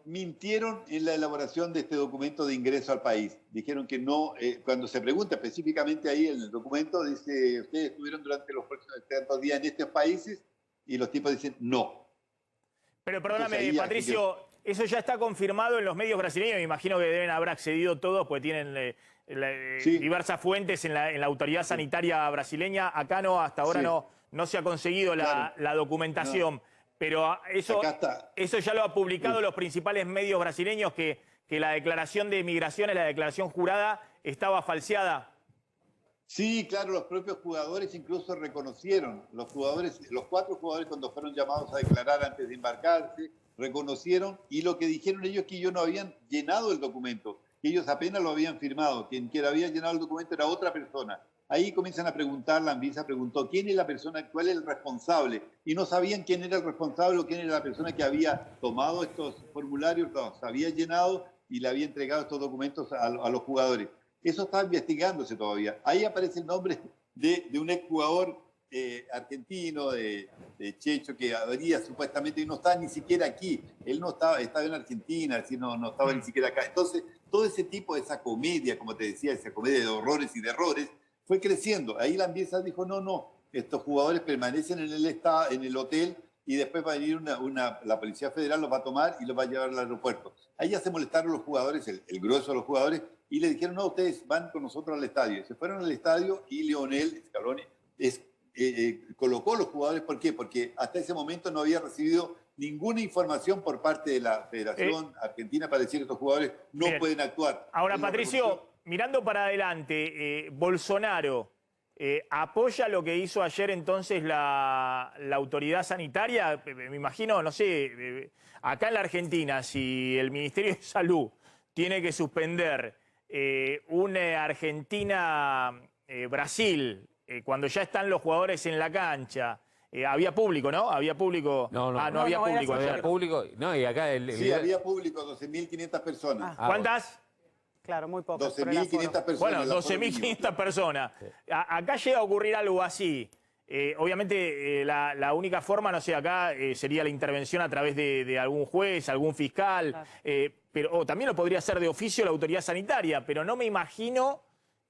mintieron en la elaboración de este documento de ingreso al país. Dijeron que no, cuando se pregunta específicamente ahí en el documento, dice, ustedes estuvieron durante los próximos tantos días en estos países, y los tipos dicen no. Pero perdóname, Patricio, eso ya está confirmado en los medios brasileños. Me imagino que deben haber accedido todos, porque tienen diversas fuentes en la autoridad sanitaria brasileña. Acá no, hasta ahora no se ha conseguido la documentación. No. Pero eso ya lo ha publicado los principales medios brasileños, que la declaración de migraciones, la declaración jurada, estaba falseada. Sí, claro, los propios jugadores incluso reconocieron, los 4 jugadores cuando fueron llamados a declarar antes de embarcarse, reconocieron, y lo que dijeron ellos es que ellos no habían llenado el documento, que ellos apenas lo habían firmado, quien había llenado el documento era otra persona. Ahí comienzan a preguntar, la Anvisa preguntó quién es la persona, cuál es el responsable, y no sabían quién era el responsable o quién era la persona que había tomado estos formularios, se había llenado y le había entregado estos documentos a los jugadores. Eso está investigándose todavía. Ahí aparece el nombre de un exjugador argentino, de Checho, que habría supuestamente, y no estaba ni siquiera aquí. Él no estaba en Argentina, es decir, no estaba ni siquiera acá. Entonces, todo ese tipo de esa comedia, como te decía, esa comedia de horrores y de errores, fue creciendo. Ahí la Anvisa dijo, no, estos jugadores permanecen en el hotel y después va a venir la Policía Federal, los va a tomar y los va a llevar al aeropuerto. Ahí ya se molestaron los jugadores, el grueso de los jugadores, y le dijeron, no, ustedes van con nosotros al estadio. Se fueron al estadio y Lionel Scaloni colocó a los jugadores. ¿Por qué? Porque hasta ese momento no había recibido ninguna información por parte de la Federación Argentina para decir que estos jugadores no pueden actuar. Ahora, Patricio, mirando para adelante, Bolsonaro apoya lo que hizo ayer entonces la autoridad sanitaria. Me imagino, no sé, acá en la Argentina, si el Ministerio de Salud tiene que suspender una Argentina-Brasil cuando ya están los jugadores en la cancha. Había público, ¿no? ¿Había público? No, no había público. No había público. No, y acá sí, había público, 12.500 personas. ¿Cuántas? Claro, muy pocas. 12.500 personas. Bueno, 12.500 personas. Acá llega a ocurrir algo así. Obviamente la única forma, no sé, acá sería la intervención a través de algún juez, algún fiscal, claro. Pero también lo podría hacer de oficio la autoridad sanitaria, pero no me imagino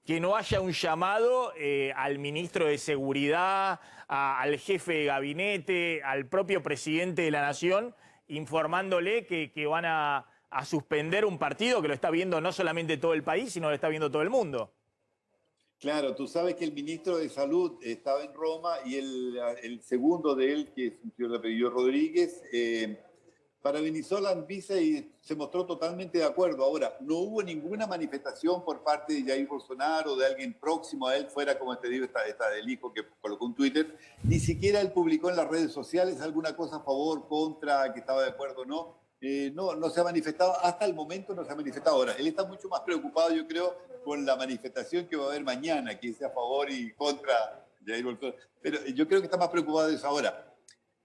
que no haya un llamado al ministro de Seguridad, al jefe de gabinete, al propio presidente de la Nación, informándole que van a suspender un partido que lo está viendo no solamente todo el país, sino lo está viendo todo el mundo. Claro, tú sabes que el ministro de Salud estaba en Roma y el segundo de él, que es un señor de apellido Rodríguez, parabenizó a la Anvisa y se mostró totalmente de acuerdo. Ahora, no hubo ninguna manifestación por parte de Jair Bolsonaro o de alguien próximo a él, fuera, como te digo, esta del hijo que colocó en Twitter. Ni siquiera él publicó en las redes sociales alguna cosa a favor, contra, que estaba de acuerdo o no. No se ha manifestado, hasta el momento no se ha manifestado. Ahora, él está mucho más preocupado, yo creo, con la manifestación que va a haber mañana, que sea a favor y contra Jair Bolsonaro. Pero yo creo que está más preocupado de eso ahora.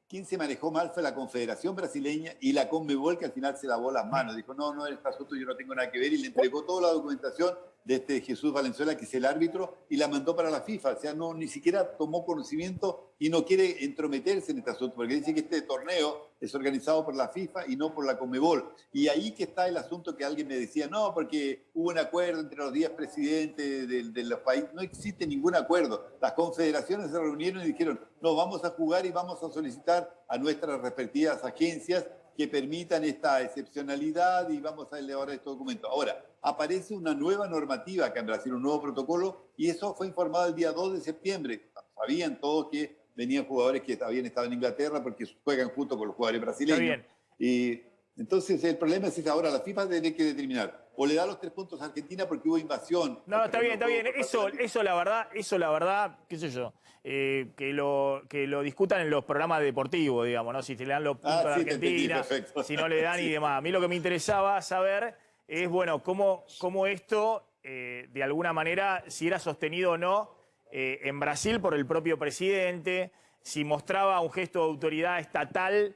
Quien se manejó mal fue la Confederación Brasileña y la Conmebol, que al final se lavó las manos. Dijo, no, en este asunto yo no tengo nada que ver, y le entregó toda la documentación de este Jesús Valenzuela, que es el árbitro, y la mandó para la FIFA. O sea, no, ni siquiera tomó conocimiento y no quiere entrometerse en este asunto, porque dice que este torneo es organizado por la FIFA y no por la Conmebol. Y ahí que está el asunto que alguien me decía, no, porque hubo un acuerdo entre los 10 presidentes de los países. No existe ningún acuerdo. Las confederaciones se reunieron y dijeron, no, vamos a jugar y vamos a solicitar a nuestras respectivas agencias que permitan esta excepcionalidad y vamos a elevar estos documentos. Ahora, aparece una nueva normativa acá en Brasil, un nuevo protocolo, y eso fue informado el día 2 de septiembre. Sabían todos que venían jugadores que habían estado en Inglaterra porque juegan junto con los jugadores brasileños. Está bien. Y entonces el problema es ese. Ahora la FIFA tiene que determinar, o le da los 3 puntos a Argentina porque hubo invasión. No, está bien, está bien. Eso la verdad, qué sé yo, que lo discutan en los programas deportivos, digamos, ¿no? Si te le dan los puntos a sí, te entendí, Argentina, perfecto. si no le dan y demás. A mí lo que me interesaba saber es, bueno, cómo esto, de alguna manera, si era sostenido o no en Brasil por el propio presidente, si mostraba un gesto de autoridad estatal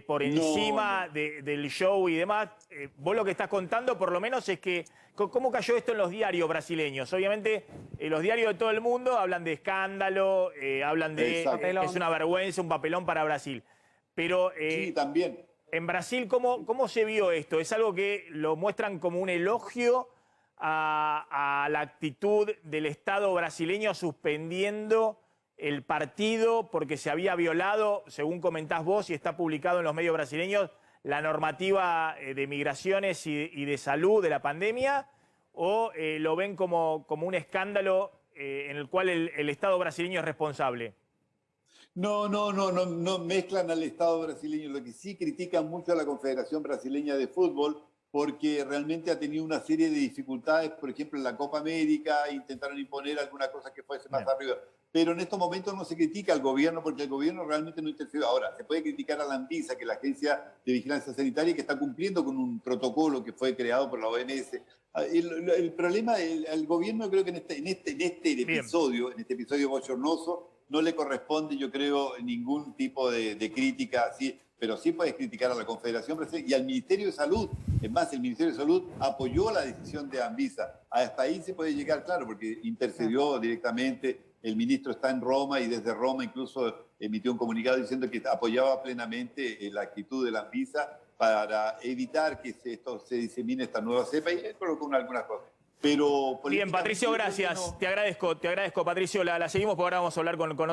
por encima del show y demás. Vos lo que estás contando, por lo menos, es que cómo cayó esto en los diarios brasileños. Obviamente, los diarios de todo el mundo hablan de escándalo, hablan de es una vergüenza, un papelón para Brasil. Pero sí, también. En Brasil, ¿cómo se vio esto? ¿Es algo que lo muestran como un elogio a la actitud del Estado brasileño suspendiendo el partido porque se había violado, según comentás vos y está publicado en los medios brasileños, la normativa de migraciones y de salud de la pandemia? ¿O lo ven como un escándalo en el cual el Estado brasileño es responsable? No mezclan al Estado brasileño. Lo que sí critican mucho a la Confederación Brasileña de Fútbol, porque realmente ha tenido una serie de dificultades, por ejemplo, en la Copa América, intentaron imponer alguna cosa que fuese más arriba. Pero en estos momentos no se critica al gobierno, porque el gobierno realmente no interfiere. Ahora, se puede criticar a la Anvisa, que es la Agencia de Vigilancia Sanitaria, que está cumpliendo con un protocolo que fue creado por la OMS. El problema, el gobierno, creo que en este episodio bochornoso, no le corresponde, yo creo, ningún tipo de crítica así, pero sí puedes criticar a la Confederación Brasileña y al Ministerio de Salud. Es más, el Ministerio de Salud apoyó la decisión de Anvisa. Hasta ahí se puede llegar, claro, porque intercedió directamente. El ministro está en Roma y desde Roma incluso emitió un comunicado diciendo que apoyaba plenamente la actitud de la Anvisa para evitar que se disemine esta nueva cepa, y colocó algunas cosas. Pero bien, Patricio, gracias. No. Te agradezco, Patricio. La seguimos porque ahora vamos a hablar con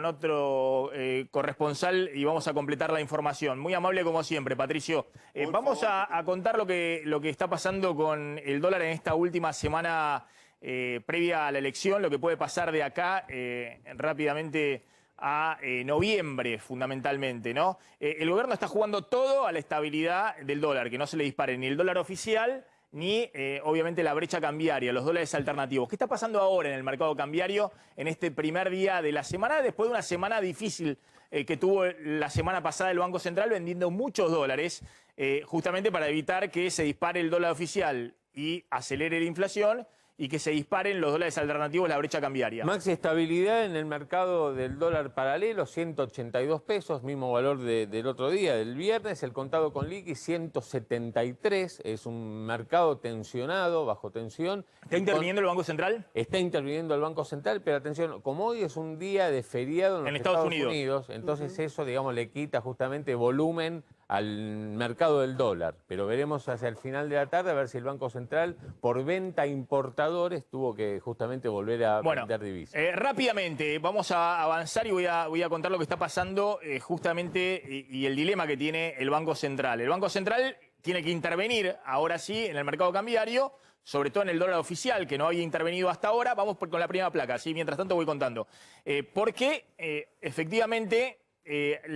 otro corresponsal y vamos a completar la información. Muy amable como siempre, Patricio. Vamos a contar lo que está pasando con el dólar en esta última semana previa a la elección, lo que puede pasar de acá rápidamente a noviembre, fundamentalmente, ¿no? El gobierno está jugando todo a la estabilidad del dólar, que no se le dispare ni el dólar oficial ni, obviamente, la brecha cambiaria, los dólares alternativos. ¿Qué está pasando ahora en el mercado cambiario en este primer día de la semana, después de una semana difícil que tuvo la semana pasada el Banco Central vendiendo muchos dólares, justamente para evitar que se dispare el dólar oficial y acelere la inflación y que se disparen los dólares alternativos, la brecha cambiaria? Maxi, estabilidad en el mercado del dólar paralelo, 182 pesos, mismo valor del otro día, del viernes. El contado con liqui, 173. Es un mercado tensionado, bajo tensión. ¿Está interviniendo el Banco Central? Está interviniendo el Banco Central, pero atención, como hoy es un día de feriado en los Estados Unidos, entonces eso, digamos, le quita justamente volumen al mercado del dólar. Pero veremos hacia el final de la tarde a ver si el Banco Central, por venta a importadores, tuvo que justamente volver a vender divisas. Rápidamente, vamos a avanzar y voy a contar lo que está pasando justamente y el dilema que tiene el Banco Central. El Banco Central tiene que intervenir, ahora sí, en el mercado cambiario, sobre todo en el dólar oficial, que no había intervenido hasta ahora. Vamos con la primera placa, ¿sí? Mientras tanto voy contando. Porque efectivamente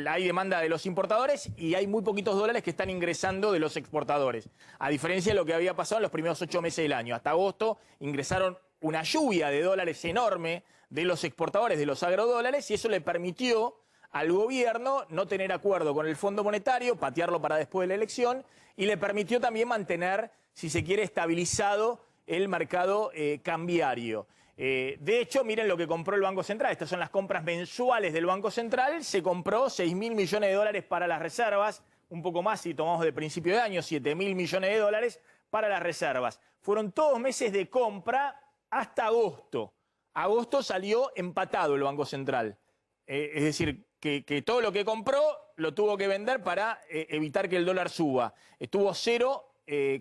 hay demanda de los importadores y hay muy poquitos dólares que están ingresando de los exportadores. A diferencia de lo que había pasado en los primeros 8 meses del año. Hasta agosto ingresaron una lluvia de dólares enorme de los exportadores, de los agrodólares, y eso le permitió al gobierno no tener acuerdo con el Fondo Monetario, patearlo para después de la elección, y le permitió también mantener, si se quiere, estabilizado el mercado cambiario. De hecho, miren lo que compró el Banco Central. Estas son las compras mensuales del Banco Central. Se compró 6.000 millones de dólares para las reservas, un poco más si tomamos de principio de año, 7.000 millones de dólares para las reservas. Fueron todos meses de compra hasta agosto. Agosto salió empatado el Banco Central. Es decir, que todo lo que compró lo tuvo que vender para evitar que el dólar suba. Estuvo cero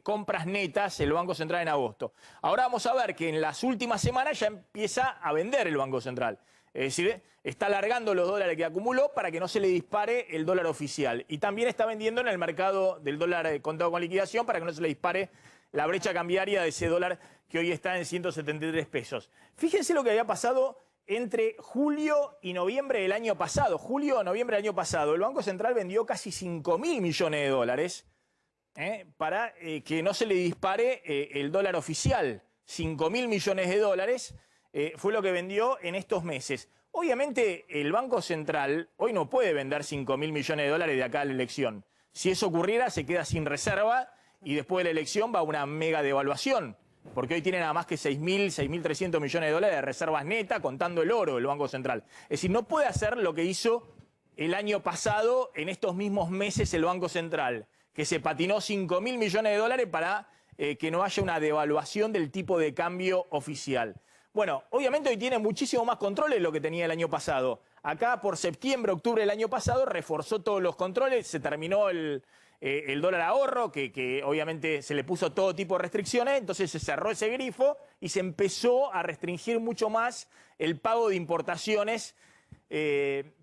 compras netas el Banco Central en agosto. Ahora vamos a ver que en las últimas semanas ya empieza a vender el Banco Central. Es decir, está alargando los dólares que acumuló para que no se le dispare el dólar oficial. Y también está vendiendo en el mercado del dólar contado con liquidación para que no se le dispare la brecha cambiaria de ese dólar que hoy está en 173 pesos. Fíjense lo que había pasado entre julio y noviembre del año pasado. Julio o noviembre del año pasado, el Banco Central vendió casi 5.000 millones de dólares para que no se le dispare el dólar oficial. 5.000 millones de dólares fue lo que vendió en estos meses. Obviamente el Banco Central hoy no puede vender 5.000 millones de dólares de acá a la elección. Si eso ocurriera, se queda sin reserva y después de la elección va a una mega devaluación. Porque hoy tiene nada más que 6.300 millones de dólares de reservas netas, contando el oro del Banco Central. Es decir, no puede hacer lo que hizo el año pasado en estos mismos meses el Banco Central, que se patinó 5.000 millones de dólares para que no haya una devaluación del tipo de cambio oficial. Bueno, obviamente hoy tiene muchísimo más controles de lo que tenía el año pasado. Acá por septiembre, octubre del año pasado reforzó todos los controles, se terminó el dólar ahorro, que obviamente se le puso todo tipo de restricciones, entonces se cerró ese grifo y se empezó a restringir mucho más el pago de importaciones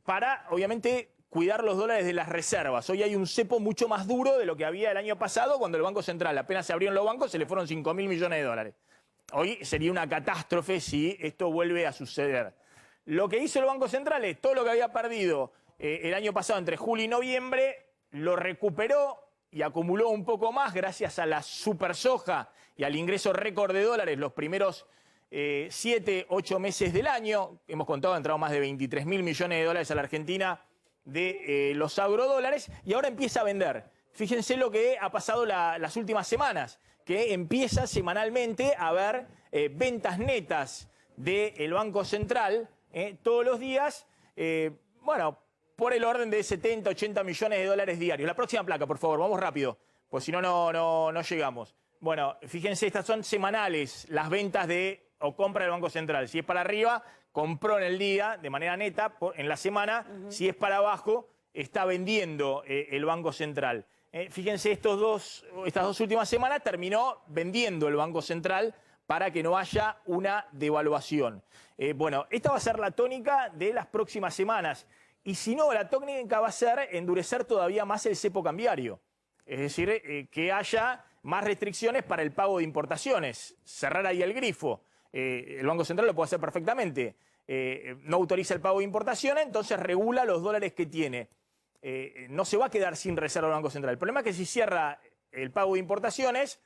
para, obviamente, cuidar los dólares de las reservas. Hoy hay un cepo mucho más duro de lo que había el año pasado, cuando el Banco Central apenas se abrieron los bancos, se le fueron 5.000 millones de dólares. Hoy sería una catástrofe si esto vuelve a suceder. Lo que hizo el Banco Central es todo lo que había perdido el año pasado entre julio y noviembre, lo recuperó y acumuló un poco más gracias a la super soja y al ingreso récord de dólares los primeros 7, 8 meses del año. Hemos contado, han entrado más de 23.000 millones de dólares a la Argentina de los agrodólares y ahora empieza a vender. Fíjense lo que ha pasado las últimas semanas, que empieza semanalmente a haber ventas netas del Banco Central todos los días, bueno, por el orden de 70, 80 millones de dólares diarios. La próxima placa, por favor, vamos rápido, pues si no, no llegamos. Bueno, fíjense, estas son semanales, las ventas o compra del Banco Central. Si es para arriba, compró en el día de manera neta, en la semana. Si es para abajo, está vendiendo el Banco Central. Fíjense, estas dos últimas semanas terminó vendiendo el Banco Central para que no haya una devaluación. Bueno, esta va a ser la tónica de las próximas semanas. Y si no, la tónica va a ser endurecer todavía más el cepo cambiario. Es decir, que haya más restricciones para el pago de importaciones. Cerrar ahí el grifo. El Banco Central lo puede hacer perfectamente. No autoriza el pago de importaciones, entonces regula los dólares que tiene. No se va a quedar sin reserva el Banco Central. El problema es que si cierra el pago de importaciones,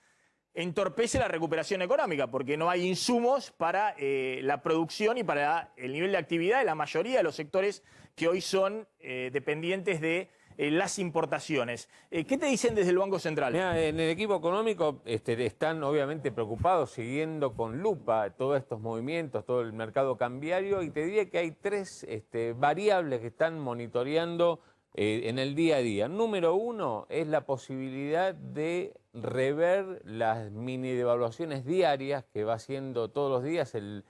entorpece la recuperación económica, porque no hay insumos para la producción y para el nivel de actividad de la mayoría de los sectores que hoy son dependientes de las importaciones. ¿Qué te dicen desde el Banco Central? Mirá, en el equipo económico están obviamente preocupados, siguiendo con lupa todos estos movimientos, todo el mercado cambiario, y te diría que hay tres variables que están monitoreando en el día a día. Número uno es la posibilidad de rever las mini devaluaciones diarias que va haciendo todos los días el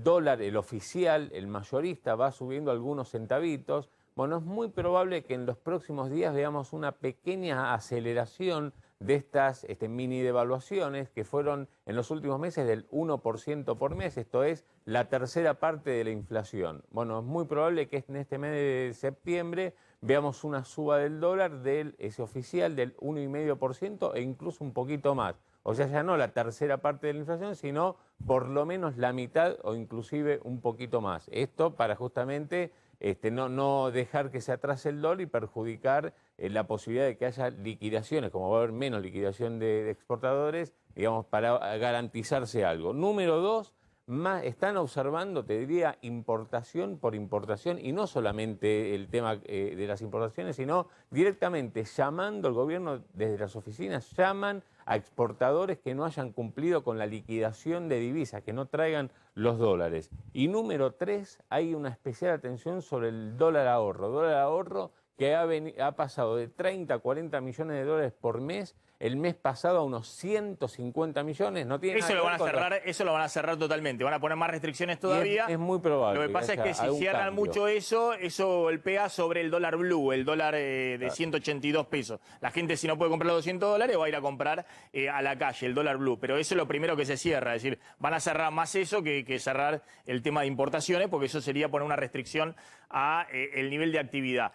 dólar, el oficial, el mayorista, va subiendo algunos centavitos. Bueno, es muy probable que en los próximos días veamos una pequeña aceleración de estas mini devaluaciones que fueron en los últimos meses del 1% por mes, esto es la tercera parte de la inflación. Bueno, es muy probable que en este mes de septiembre veamos una suba del dólar ese oficial del 1,5% e incluso un poquito más. O sea, ya no la tercera parte de la inflación, sino por lo menos la mitad o inclusive un poquito más. Esto para justamente no dejar que se atrase el dólar y perjudicar la posibilidad de que haya liquidaciones, como va a haber menos liquidación de exportadores, digamos, para garantizarse algo. Número dos, están observando, te diría, importación por importación, y no solamente el tema de las importaciones, sino directamente llamando al gobierno desde las oficinas, llaman a exportadores que no hayan cumplido con la liquidación de divisas, que no traigan los dólares. Y número tres, hay una especial atención sobre el dólar ahorro que ha pasado de 30 a 40 millones de dólares por mes el mes pasado a unos 150 millones. No tiene Eso nada lo que van a ver con cerrar, eso lo van a cerrar totalmente. Van a poner más restricciones todavía. Es muy probable. Lo que pasa es que si haya cierran algún cambio. mucho eso golpea sobre el dólar blue, el dólar de 182 pesos. La gente, si no puede comprar los $200, va a ir a comprar a la calle, el dólar blue. Pero eso es lo primero que se cierra. Es decir, van a cerrar más eso que cerrar el tema de importaciones, porque eso sería poner una restricción a el nivel de actividad.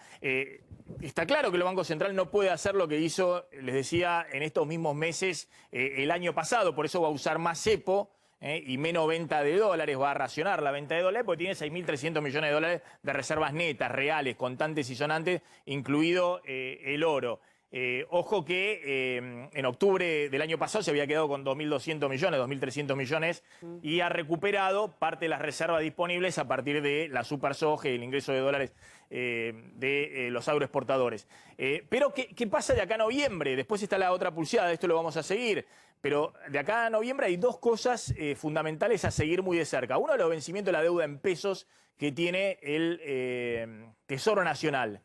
Está claro que el Banco Central no puede hacer lo que hizo, les decía, en estos mismos meses el año pasado. Por eso va a usar más cepo y menos venta de dólares, va a racionar la venta de dólares, porque tiene 6.300 millones de dólares de reservas netas, reales, contantes y sonantes, incluido el oro. Ojo que en octubre del año pasado se había quedado con 2.200 millones, 2.300 millones y ha recuperado parte de las reservas disponibles a partir de la super soja y el ingreso de dólares de los agroexportadores. Pero ¿qué pasa de acá a noviembre? Después está la otra pulseada, esto lo vamos a seguir. Pero de acá a noviembre hay dos cosas fundamentales a seguir muy de cerca. Uno, los vencimientos de la deuda en pesos que tiene el Tesoro Nacional.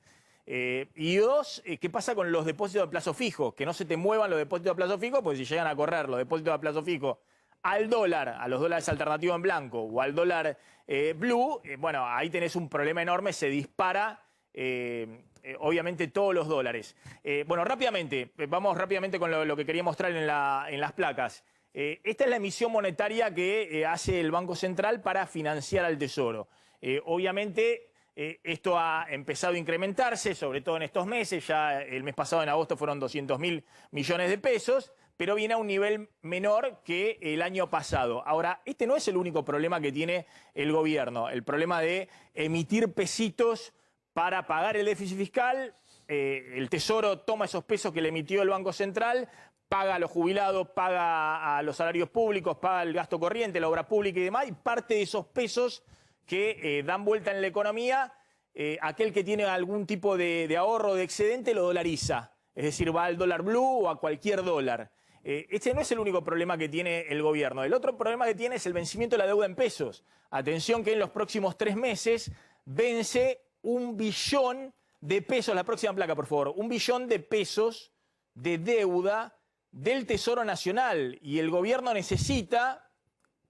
Y dos, ¿qué pasa con los depósitos a plazo fijo? Que no se te muevan los depósitos a plazo fijo, porque si llegan a correr los depósitos a plazo fijo al dólar, a los dólares alternativos en blanco o al dólar blue, bueno, ahí tenés un problema enorme, se dispara obviamente todos los dólares. Bueno, rápidamente, vamos rápidamente con lo que quería mostrar en las placas. Esta es la emisión monetaria que hace el Banco Central para financiar al Tesoro. Obviamente esto ha empezado a incrementarse, sobre todo en estos meses. Ya el mes pasado, en agosto, fueron 200.000 millones de pesos, pero viene a un nivel menor que el año pasado. Ahora, este no es el único problema que tiene el gobierno, el problema de emitir pesitos para pagar el déficit fiscal. El Tesoro toma esos pesos que le emitió el Banco Central, paga a los jubilados, paga a los salarios públicos, paga el gasto corriente, la obra pública y demás, y parte de esos pesos que dan vuelta en la economía, aquel que tiene algún tipo de ahorro, de excedente, lo dolariza. Es decir, va al dólar blue o a cualquier dólar. Este no es el único problema que tiene el gobierno. El otro problema que tiene es el vencimiento de la deuda en pesos. Atención que en los próximos 3 meses vence 1 billón de pesos, la próxima placa, por favor, 1 billón de pesos de deuda del Tesoro Nacional. Y el gobierno necesita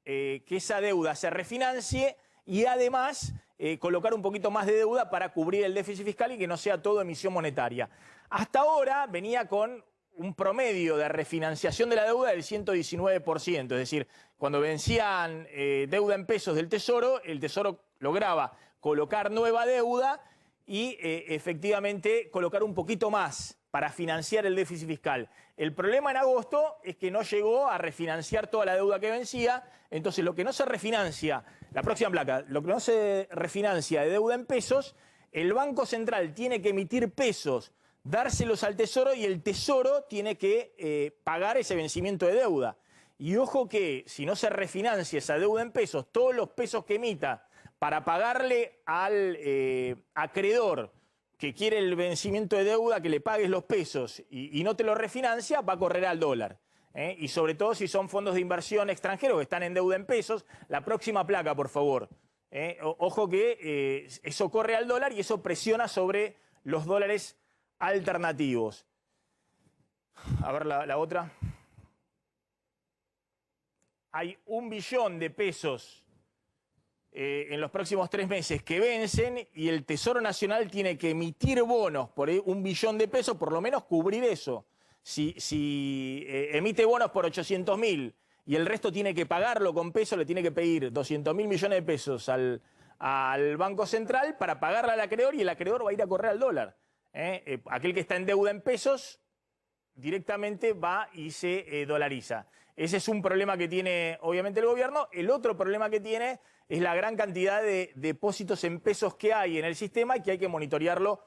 que esa deuda se refinancie y además colocar un poquito más de deuda para cubrir el déficit fiscal y que no sea todo emisión monetaria. Hasta ahora venía con un promedio de refinanciación de la deuda del 119%, es decir, cuando vencían deuda en pesos del Tesoro, el Tesoro lograba colocar nueva deuda y efectivamente colocar un poquito más para financiar el déficit fiscal. El problema en agosto es que no llegó a refinanciar toda la deuda que vencía, entonces lo que no se refinancia, la próxima placa, lo que no se refinancia de deuda en pesos, el Banco Central tiene que emitir pesos, dárselos al Tesoro y el Tesoro tiene que pagar ese vencimiento de deuda. Y ojo que si no se refinancia esa deuda en pesos, todos los pesos que emita para pagarle al acreedor que quiere el vencimiento de deuda, que le pagues los pesos y no te lo refinancia, va a correr al dólar. Y sobre todo si son fondos de inversión extranjeros que están en deuda en pesos. La próxima placa, por favor. Ojo que eso corre al dólar y eso presiona sobre los dólares alternativos. A ver la otra. Hay 1 billón de pesos en los próximos 3 meses que vencen y el Tesoro Nacional tiene que emitir bonos por 1 billón de pesos, por lo menos cubrir eso. Si emite bonos por 800.000 y el resto tiene que pagarlo con pesos, le tiene que pedir 200.000 millones de pesos al Banco Central para pagarle al acreedor y el acreedor va a ir a correr al dólar. Aquel que está en deuda en pesos directamente va y se dolariza. Ese es un problema que tiene obviamente el gobierno. El otro problema que tiene es la gran cantidad de depósitos en pesos que hay en el sistema y que hay que monitorearlo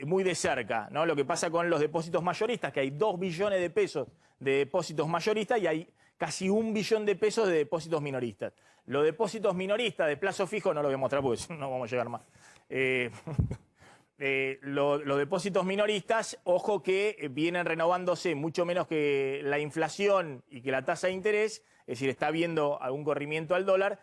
muy de cerca, ¿no? Lo que pasa con los depósitos mayoristas, que hay 2 billones de pesos de depósitos mayoristas y hay casi 1 billón de pesos de depósitos minoristas. Los depósitos minoristas de plazo fijo no lo voy a mostrar porque no vamos a llegar más. Los depósitos minoristas, ojo que vienen renovándose mucho menos que la inflación y que la tasa de interés, es decir, está habiendo algún corrimiento al dólar.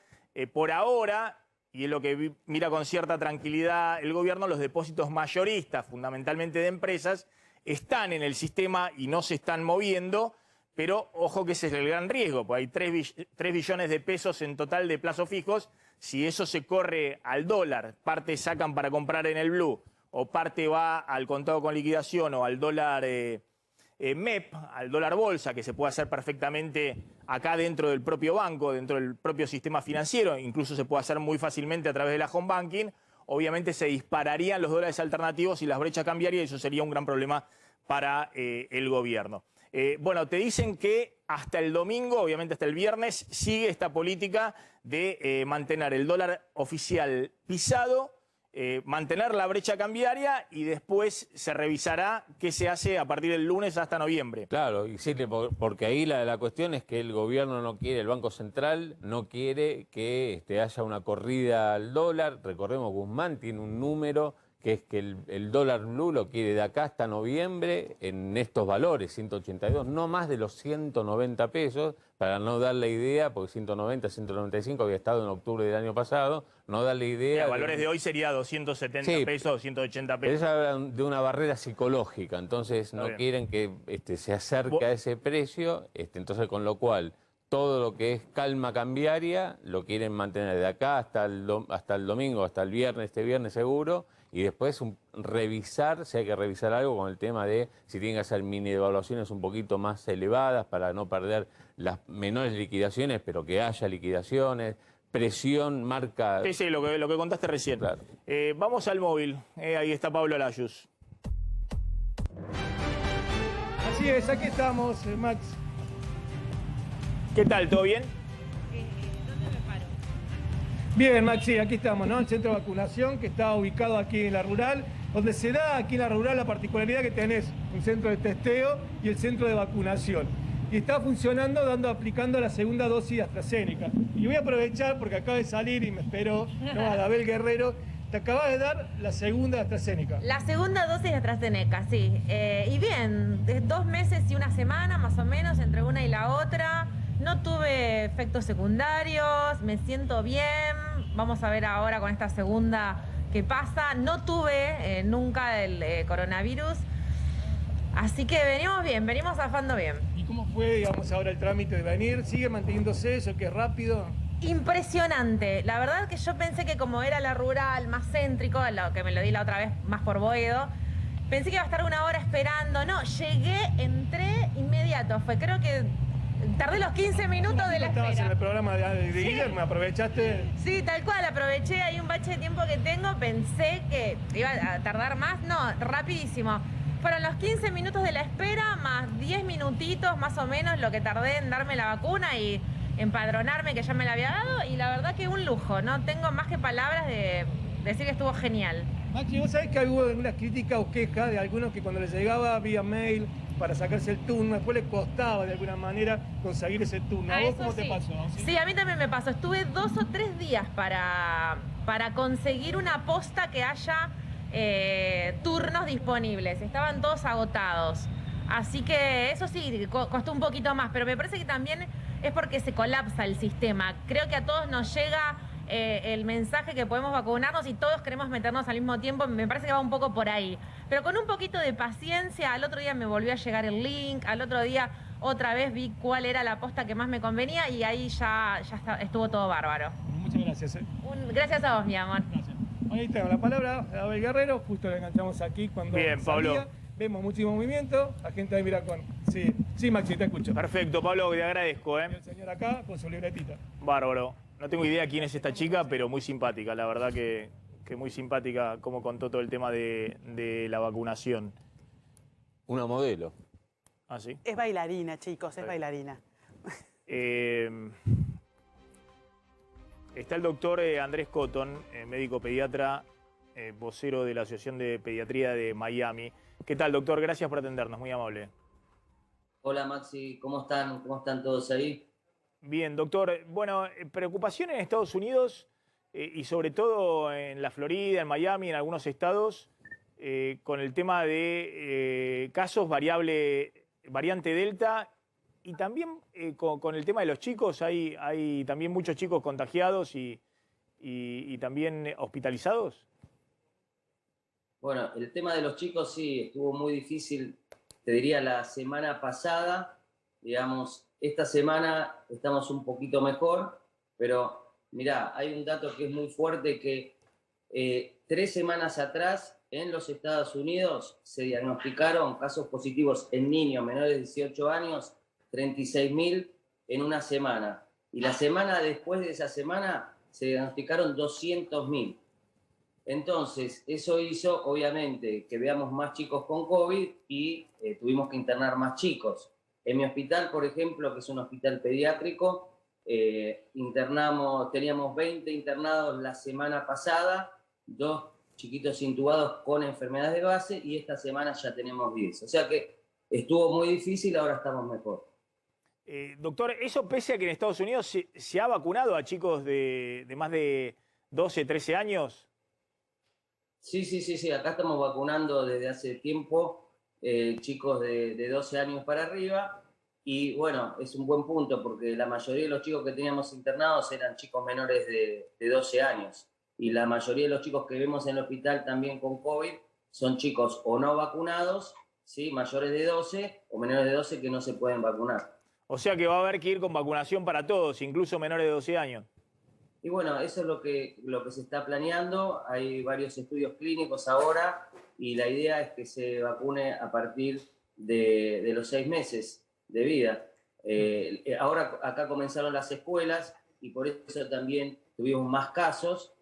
Por ahora, y es lo que mira con cierta tranquilidad el gobierno, los depósitos mayoristas, fundamentalmente de empresas, están en el sistema y no se están moviendo, pero ojo que ese es el gran riesgo, porque hay 3 billones de pesos en total de plazos fijos. Si eso se corre al dólar, parte sacan para comprar en el blue, o parte va al contado con liquidación o al dólar MEP, al dólar bolsa, que se puede hacer perfectamente acá dentro del propio banco, dentro del propio sistema financiero, incluso se puede hacer muy fácilmente a través de la home banking, obviamente se dispararían los dólares alternativos y las brechas cambiarían, y eso sería un gran problema para el gobierno. Bueno, te dicen que hasta el domingo, obviamente hasta el viernes, sigue esta política de mantener el dólar oficial pisado, mantener la brecha cambiaria, y después se revisará qué se hace a partir del lunes hasta noviembre. Claro, y sí, porque ahí la cuestión es que el gobierno no quiere, el Banco Central no quiere que haya una corrida al dólar. Recordemos, Guzmán tiene un número que es que el dólar blue lo quiere de acá hasta noviembre en estos valores, 182, no más de los 190 pesos, para no dar la idea, porque 190, 195 había estado en octubre del año pasado, no dar la idea... Los valores de hoy sería 270 pesos, 280 pesos. Eso habla de una barrera psicológica, entonces no quieren que se acerque a ese precio, entonces con lo cual todo lo que es calma cambiaria lo quieren mantener de acá hasta el domingo, hasta el viernes, este viernes seguro, y después revisar, si hay que revisar algo con el tema de si tienen que hacer mini devaluaciones un poquito más elevadas para no perder las menores liquidaciones, pero que haya liquidaciones, presión, marca... Sí, lo que contaste recién. Claro. Vamos al móvil, ahí está Pablo Layuz. Así es, aquí estamos, Max. ¿Qué tal? ¿Todo bien? ¿Dónde me paro? Bien, Max, sí, aquí estamos, ¿no? El centro de vacunación que está ubicado aquí en la rural, donde se da aquí en la rural la particularidad que tenés un centro de testeo y el centro de vacunación. Y está funcionando aplicando la segunda dosis de AstraZeneca. Y voy a aprovechar porque acaba de salir y me esperó, ¿no? Adabel Guerrero. Te acaba de dar la segunda de AstraZeneca. La segunda dosis de AstraZeneca, sí. Y bien, de 2 meses y una semana más o menos entre una y la otra. No tuve efectos secundarios, me siento bien. Vamos a ver ahora con esta segunda qué pasa. No tuve nunca el coronavirus. Así que venimos bien, venimos zafando bien. ¿Y cómo fue, digamos, ahora el trámite de venir? ¿Sigue manteniéndose eso, que es rápido? Impresionante. La verdad que yo pensé que como era la rural, más céntrico, lo que me lo di la otra vez más por Boedo, pensé que iba a estar 1 hora esperando. No, llegué, entré inmediato. Creo que tardé los 15 minutos de la espera. Estabas en el programa de Guillermo, aprovechaste. Sí, tal cual, aproveché, hay un bache de tiempo que tengo, pensé que iba a tardar más, no, rapidísimo. Fueron los 15 minutos de la espera, más 10 minutitos más o menos lo que tardé en darme la vacuna y empadronarme, que ya me la había dado, y la verdad que un lujo, no tengo más que palabras de decir que estuvo genial. Maxi, vos sabés que hubo algunas críticas o quejas de algunos que cuando les llegaba vía mail para sacarse el turno, después les costaba de alguna manera conseguir ese turno. ¿A vos cómo te pasó? Sí, a mí también me pasó. Estuve 2 o 3 días para conseguir una posta que haya turnos disponibles. Estaban todos agotados. Así que eso sí, costó un poquito más, pero me parece que también es porque se colapsa el sistema. Creo que a todos nos llega el mensaje que podemos vacunarnos y todos queremos meternos al mismo tiempo. Me parece que va un poco por ahí. Pero con un poquito de paciencia, al otro día me volvió a llegar el link, al otro día otra vez vi cuál era la posta que más me convenía y ahí ya estuvo todo bárbaro. Muchas gracias. Gracias a vos, mi amor. Gracias. Ahí tengo la palabra de Abel Guerrero, justo la enganchamos aquí cuando Bien, Pablo. Vemos muchísimo movimiento, la gente ahí mira con... Sí, Maxi, te escucho. Perfecto, Pablo, te agradezco. Y el señor acá con su libretita. Bárbaro. No tengo idea quién es esta chica, pero muy simpática. La verdad que muy simpática como contó todo el tema de la vacunación. Una modelo. ¿Ah, sí? Es bailarina, chicos, es bailarina. Está el doctor Andrés Cotton, médico pediatra, vocero de la Asociación de Pediatría de Miami. ¿Qué tal, doctor? Gracias por atendernos, muy amable. Hola, Maxi, ¿cómo están? ¿Cómo están todos ahí? Bien, doctor. Bueno, preocupación en Estados Unidos y sobre todo en la Florida, en Miami, en algunos estados, con el tema de casos variante Delta y también con el tema de los chicos. Hay también muchos chicos contagiados y también hospitalizados. Bueno, el tema de los chicos sí, estuvo muy difícil, te diría la semana pasada, digamos, esta semana estamos un poquito mejor, pero mirá, hay un dato que es muy fuerte que 3 semanas atrás en los Estados Unidos se diagnosticaron casos positivos en niños menores de 18 años, 36.000 en una semana. Y la semana después de esa semana se diagnosticaron 200.000. Entonces, eso hizo, obviamente, que veamos más chicos con COVID y tuvimos que internar más chicos. En mi hospital, por ejemplo, que es un hospital pediátrico, teníamos 20 internados la semana pasada, 2 chiquitos intubados con enfermedades de base y esta semana ya tenemos 10. O sea que estuvo muy difícil, ahora estamos mejor. Doctor, eso pese a que en Estados Unidos se ha vacunado a chicos de más de 12, 13 años. Sí, acá estamos vacunando desde hace tiempo chicos de 12 años para arriba y bueno, es un buen punto porque la mayoría de los chicos que teníamos internados eran chicos menores de 12 años y la mayoría de los chicos que vemos en el hospital también con COVID son chicos o no vacunados, ¿sí? Mayores de 12 o menores de 12 que no se pueden vacunar. O sea que va a haber que ir con vacunación para todos, incluso menores de 12 años. Y bueno, eso es lo que se está planeando. Hay varios estudios clínicos ahora y la idea es que se vacune a partir de los 6 meses de vida. Ahora acá comenzaron las escuelas y por eso también tuvimos más casos.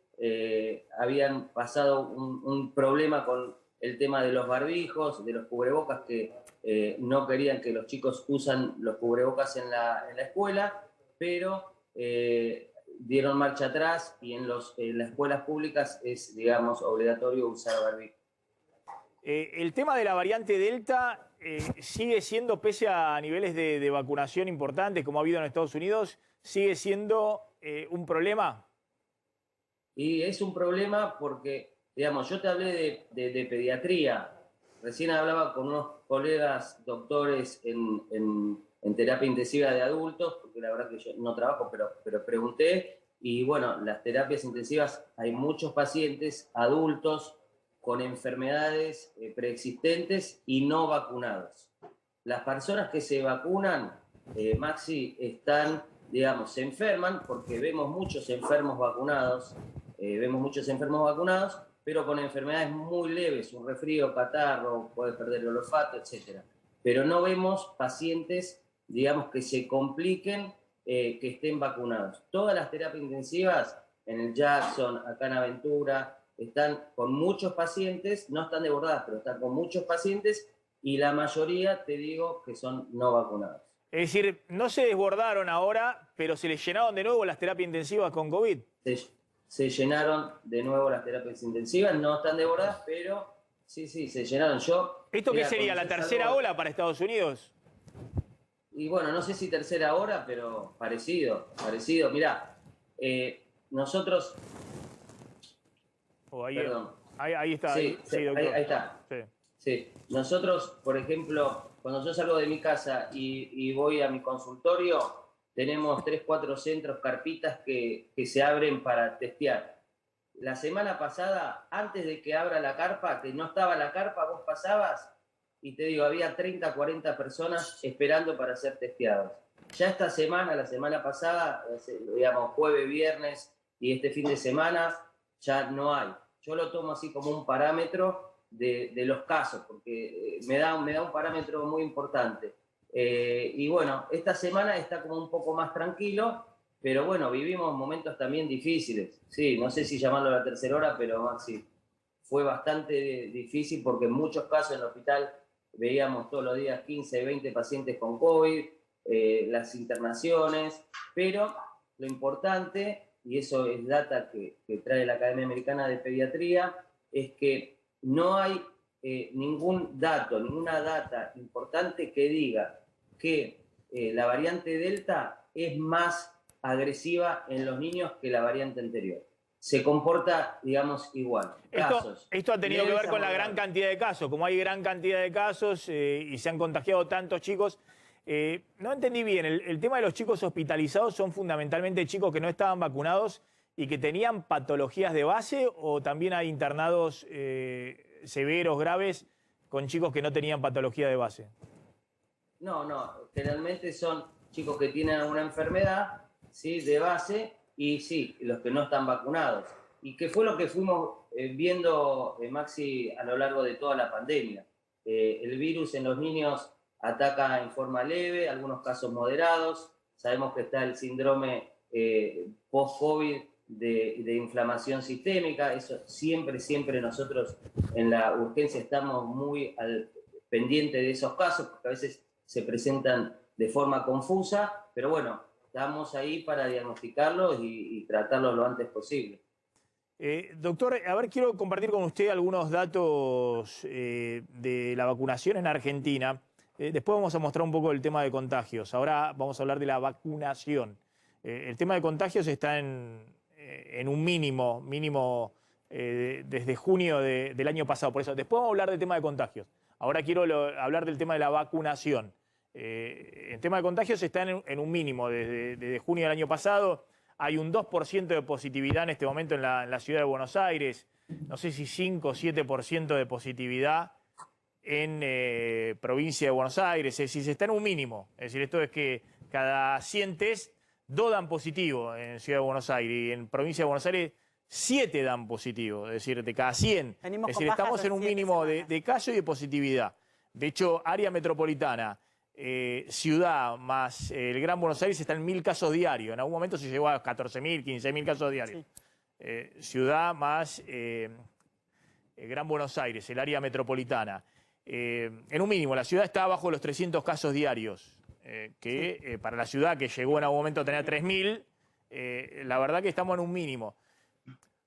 Habían pasado un problema con el tema de los barbijos, de los cubrebocas, que no querían que los chicos usan los cubrebocas en la escuela, pero dieron marcha atrás y en las escuelas públicas es, digamos, obligatorio usar barbijo. El tema de la variante Delta sigue siendo, pese a niveles de vacunación importantes como ha habido en Estados Unidos, sigue siendo un problema. Y es un problema porque, digamos, yo te hablé de pediatría. Recién hablaba con unos colegas doctores en terapia intensiva de adultos, porque la verdad que yo no trabajo, pero pregunté, y bueno, las terapias intensivas hay muchos pacientes adultos con enfermedades preexistentes y no vacunados. Las personas que se vacunan, Maxi, digamos, se enferman, porque vemos muchos enfermos vacunados, pero con enfermedades muy leves, un resfrío, catarro, puede perder el olfato, etc. Pero no vemos pacientes, digamos, que se compliquen, que estén vacunados. Todas las terapias intensivas, en el Jackson, acá en Aventura, están con muchos pacientes, no están desbordadas, pero están con muchos pacientes y la mayoría, te digo, que son no vacunados. Es decir, no se desbordaron ahora, pero se les llenaron de nuevo las terapias intensivas con COVID. Se llenaron de nuevo las terapias intensivas, no están desbordadas, pero sí, se llenaron. ¿Esto qué sería, la tercera ola para Estados Unidos? Y bueno, no sé si tercera hora, pero parecido. Mirá, nosotros... Perdón. Ahí está. Sí, doctor. Ahí está. Sí. Nosotros, por ejemplo, cuando yo salgo de mi casa y voy a mi consultorio, tenemos 3, 4 centros, carpitas que se abren para testear. La semana pasada, antes de que abra la carpa, que no estaba la carpa, vos pasabas y te digo, había 30, 40 personas esperando para ser testeados. Ya esta semana, la semana pasada, digamos, jueves, viernes y este fin de semana, ya no hay. Yo lo tomo así como un parámetro de los casos, porque me da un parámetro muy importante. Y bueno, esta semana está como un poco más tranquilo, pero bueno, vivimos momentos también difíciles. Sí, no sé si llamarlo a la tercera hora, pero Maxi, fue bastante difícil porque en muchos casos en el hospital veíamos todos los días 15, 20 pacientes con COVID, las internaciones, pero lo importante, y eso es data que trae la Academia Americana de Pediatría, es que no hay ninguna data importante que diga que la variante Delta es más agresiva en los niños que la variante anterior. Se comporta, digamos, igual. Esto ha tenido que ver con la gran cantidad de casos. Como hay gran cantidad de casos y se han contagiado tantos chicos, no entendí bien. El tema de los chicos hospitalizados son fundamentalmente chicos que no estaban vacunados y que tenían patologías de base, o también hay internados severos, graves, con chicos que no tenían patología de base? No, generalmente son chicos que tienen alguna enfermedad, ¿sí?, de base, y sí, los que no están vacunados. Y que fue lo que fuimos viendo, Maxi, a lo largo de toda la pandemia. El virus en los niños ataca en forma leve, algunos casos moderados. Sabemos que está el síndrome post-COVID de inflamación sistémica. Eso siempre nosotros en la urgencia estamos muy pendientes de esos casos, porque a veces se presentan de forma confusa, pero bueno, estamos ahí para diagnosticarlos y tratarlos lo antes posible. Doctor, a ver, quiero compartir con usted algunos datos de la vacunación en Argentina. Después vamos a mostrar un poco el tema de contagios. Ahora vamos a hablar de la vacunación. El tema de contagios está en un mínimo desde junio del año pasado. Por eso, después vamos a hablar del tema de contagios. Ahora quiero hablar del tema de la vacunación. El tema de contagios está en un mínimo desde junio del año pasado. Hay un 2% de positividad en este momento en la ciudad de Buenos Aires. No sé si 5 o 7% de positividad en provincia de Buenos Aires. Es decir, está en un mínimo. Es decir, esto es que cada 100 test, 2 dan positivo en ciudad de Buenos Aires. Y en provincia de Buenos Aires, 7 dan positivo. Es decir, de cada 100. Es decir, estamos en un mínimo de casos y de positividad. De hecho, área metropolitana, ciudad más el Gran Buenos Aires está en 1000 casos diarios. En algún momento se llegó a 14.000, 15.000 casos diarios. Sí. Ciudad más Gran Buenos Aires, el área metropolitana. En un mínimo, la ciudad está bajo los 300 casos diarios, para la ciudad que llegó en algún momento a tener 3.000, la verdad que estamos en un mínimo.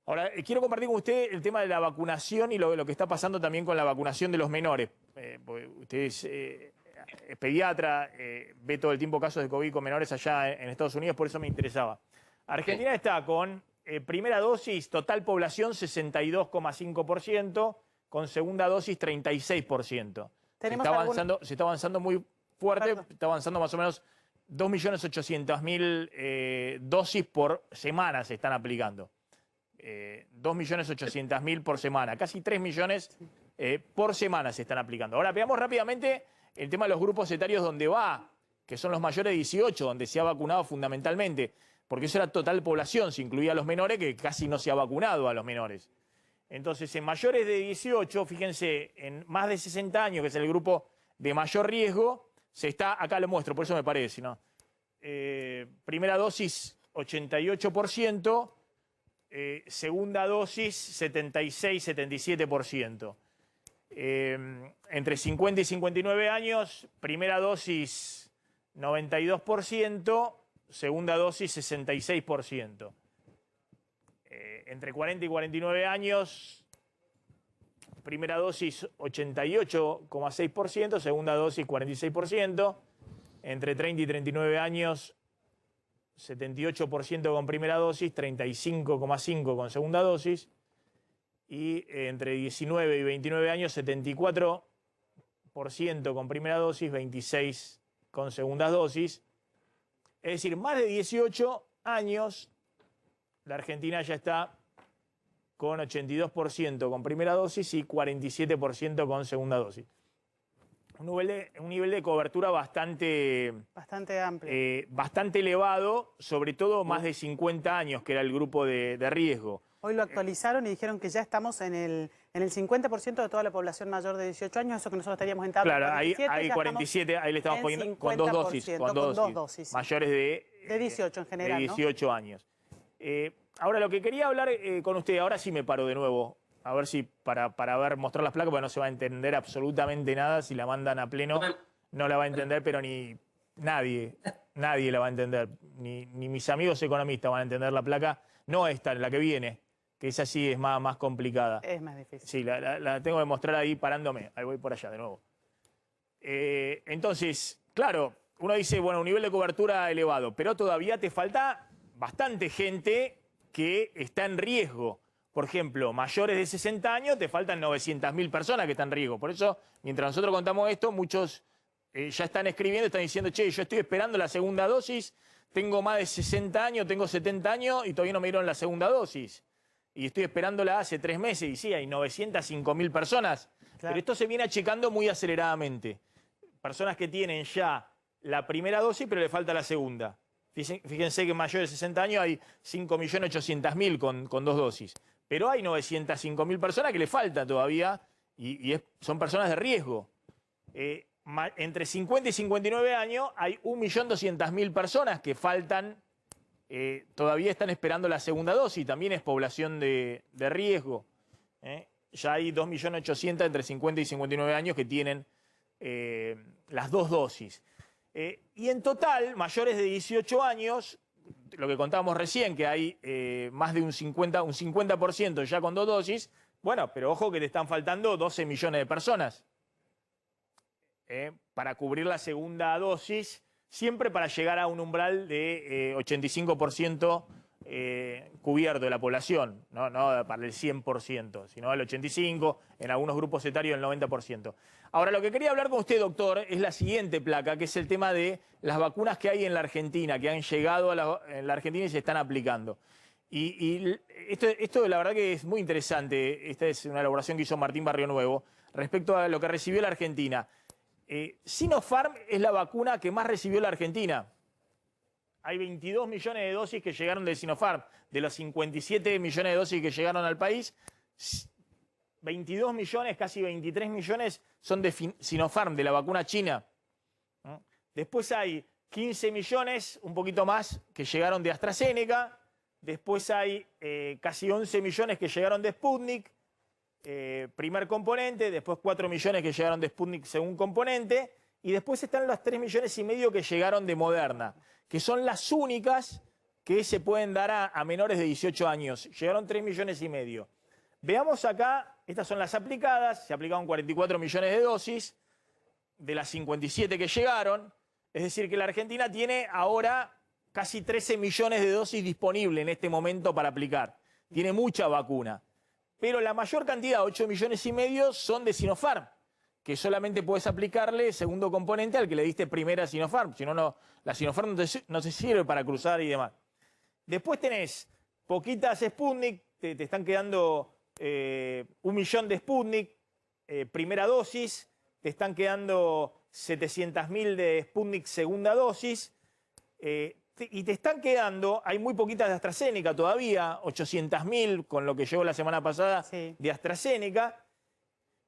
Ahora, quiero compartir con usted el tema de la vacunación y lo que está pasando también con la vacunación de los menores. Usted es pediatra, ve todo el tiempo casos de COVID con menores allá en Estados Unidos, por eso me interesaba. Argentina está con primera dosis, total población 62,5%, con segunda dosis 36%. Se está avanzando muy fuerte, está avanzando más o menos 2.800.000 dosis por semana se están aplicando. 2.800.000 por semana, casi 3 millones por semana se están aplicando. Ahora veamos rápidamente el tema de los grupos etarios donde va, que son los mayores de 18, donde se ha vacunado fundamentalmente, porque eso era total población, se incluía a los menores, que casi no se ha vacunado a los menores. Entonces, en mayores de 18, fíjense, en más de 60 años, que es el grupo de mayor riesgo, se está, acá lo muestro, por eso me parece, ¿no? Primera dosis, 88%, segunda dosis, 76-77%. Entre 50 y 59 años, primera dosis 92%, segunda dosis 66%. Entre 40 y 49 años, primera dosis 88,6%, segunda dosis 46%. Entre 30 y 39 años, 78% con primera dosis, 35,5% con segunda dosis. Y entre 19 y 29 años, 74% con primera dosis, 26% con segundas dosis. Es decir, más de 18 años, la Argentina ya está con 82% con primera dosis y 47% con segunda dosis. Un nivel de cobertura bastante amplio. Bastante elevado, sobre todo más de 50 años, que era el grupo de riesgo. Hoy lo actualizaron y dijeron que ya estamos en el 50% de toda la población mayor de 18 años, eso que nosotros estaríamos en tabla. Claro, 47, ahí 47, ahí le estamos poniendo con dos dosis. Mayores de 18 en general, de 18 años. Ahora, lo que quería hablar con usted, ahora sí me paro de nuevo, a ver si para mostrar las placas, porque no se va a entender absolutamente nada, si la mandan a pleno, no la va a entender, pero ni nadie la va a entender, ni mis amigos economistas van a entender la placa, no esta, la que viene, que esa sí es más complicada. Es más difícil. Sí, la tengo que mostrar ahí parándome, ahí voy por allá de nuevo. Entonces, claro, uno dice, bueno, un nivel de cobertura elevado, pero todavía te falta bastante gente que está en riesgo. Por ejemplo, mayores de 60 años, te faltan 900.000 personas que están en riesgo. Por eso, mientras nosotros contamos esto, muchos ya están escribiendo, están diciendo, che, yo estoy esperando la segunda dosis, tengo más de 60 años, tengo 70 años y todavía no me dieron la segunda dosis. y estoy esperándola hace 3 meses, y sí, hay 905.000 personas, pero esto se viene achicando muy aceleradamente. Personas que tienen ya la primera dosis, pero le falta la segunda. Fíjense que en mayores de 60 años hay 5.800.000 con 2 dosis. Pero hay 905.000 personas que le falta todavía y son personas de riesgo. Entre 50 y 59 años hay 1.200.000 personas que faltan, todavía están esperando la segunda dosis. También es población de riesgo. Ya hay 2.800.000 entre 50 y 59 años que tienen las 2 dosis. Y en total, mayores de 18 años, lo que contábamos recién, que hay más de un 50% ya con 2 dosis, bueno, pero ojo que te están faltando 12 millones de personas para cubrir la segunda dosis, siempre para llegar a un umbral de 85% cubierto de la población, no para el 100%, sino el 85%, en algunos grupos etarios el 90%. Ahora, lo que quería hablar con usted, doctor, es la siguiente placa, que es el tema de las vacunas que hay en la Argentina, que han llegado en la Argentina y se están aplicando. Y esto la verdad que es muy interesante. Esta es una elaboración que hizo Martín Barrio Nuevo respecto a lo que recibió la Argentina. Sinopharm es la vacuna que más recibió la Argentina. Hay 22 millones de dosis que llegaron de Sinopharm. De los 57 millones de dosis que llegaron al país, 22 millones, casi 23 millones son de Sinopharm, de la vacuna china. Después hay 15 millones, un poquito más, que llegaron de AstraZeneca. Después hay casi 11 millones que llegaron de Sputnik, primer componente. Después 4 millones que llegaron de Sputnik, segundo componente. Y después están los 3,5 millones que llegaron de Moderna, que son las únicas que se pueden dar a menores de 18 años. Llegaron 3,5 millones. Veamos acá, estas son las aplicadas, se aplicaron 44 millones de dosis de las 57 que llegaron. Es decir, que la Argentina tiene ahora casi 13 millones de dosis disponibles en este momento para aplicar. Tiene mucha vacuna. Pero la mayor cantidad, 8,5 millones, son de Sinopharm, que solamente puedes aplicarle segundo componente al que le diste primera Sinopharm. Si no, la Sinopharm no te sirve para cruzar y demás. Después tenés poquitas Sputnik, te están quedando 1 millón de Sputnik, primera dosis, te están quedando 700.000 de Sputnik, segunda dosis, y te están quedando, hay muy poquitas de AstraZeneca todavía, 800.000 con lo que llegó la semana pasada de AstraZeneca.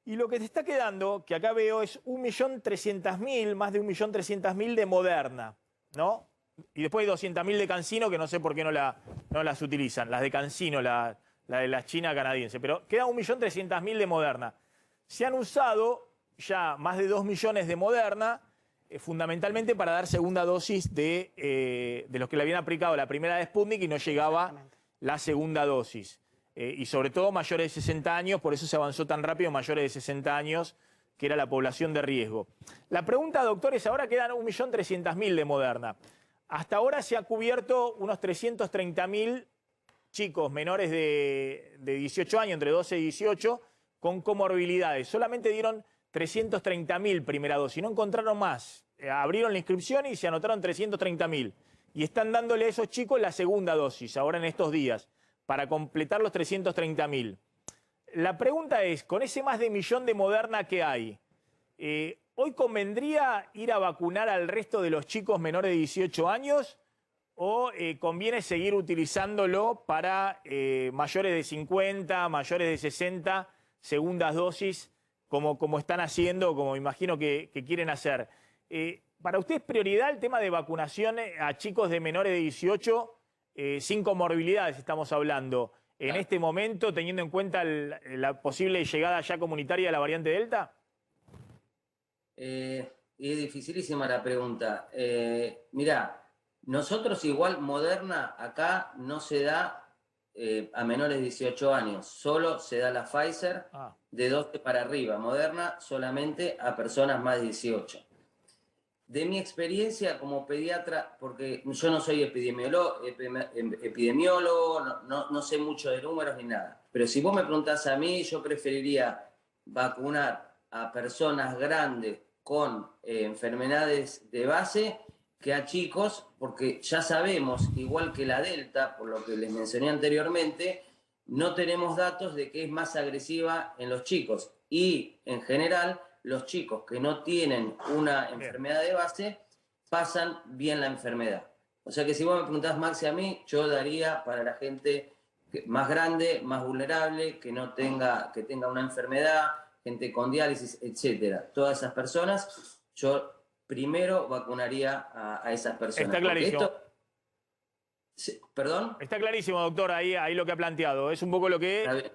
Y lo que te está quedando, que acá veo, es 1.300.000, más de 1.300.000 de Moderna, ¿no? Y después hay 200.000 de CanSino, que no sé por qué no las utilizan, las de CanSino, la de la China canadiense. Pero queda 1.300.000 de Moderna. Se han usado ya más de 2 millones de Moderna, fundamentalmente para dar segunda dosis de los que le habían aplicado la primera de Sputnik y no llegaba la segunda dosis. Y sobre todo mayores de 60 años, por eso se avanzó tan rápido, mayores de 60 años, que era la población de riesgo. La pregunta, doctor, es ahora quedan 1.300.000 de Moderna. Hasta ahora se ha cubierto unos 330.000 chicos menores de 18 años, entre 12 y 18, con comorbilidades. Solamente dieron 330.000 primera dosis, no encontraron más. Abrieron la inscripción y se anotaron 330.000. Y están dándole a esos chicos la segunda dosis, ahora en estos días, para completar los 330.000. La pregunta es, con ese más de 1 millón de Moderna que hay, ¿hoy convendría ir a vacunar al resto de los chicos menores de 18 años o conviene seguir utilizándolo para mayores de 50, mayores de 60, segundas dosis, como están haciendo, como imagino que quieren hacer? ¿Para usted es prioridad el tema de vacunación a chicos de menores de 18 sin comorbilidades, estamos hablando, en este momento, teniendo en cuenta la posible llegada ya comunitaria de la variante Delta? Es dificilísima la pregunta. Mirá, nosotros igual Moderna acá no se da a menores de 18 años, solo se da la Pfizer de 12 para arriba, Moderna solamente a personas más de 18. De mi experiencia como pediatra, porque yo no soy epidemiólogo, no sé mucho de números ni nada, pero si vos me preguntás a mí, yo preferiría vacunar a personas grandes con enfermedades de base que a chicos, porque ya sabemos, igual que la Delta, por lo que les mencioné anteriormente, no tenemos datos de que es más agresiva en los chicos. Y, en general, los chicos que no tienen una enfermedad de base pasan bien la enfermedad. O sea que si vos me preguntás, Maxi, a mí, yo daría para la gente más grande, más vulnerable, que tenga una enfermedad, gente con diálisis, etcétera. Todas esas personas, yo primero vacunaría a esas personas. Está clarísimo. ¿Perdón? Está clarísimo, doctor, ahí lo que ha planteado. Es un poco lo que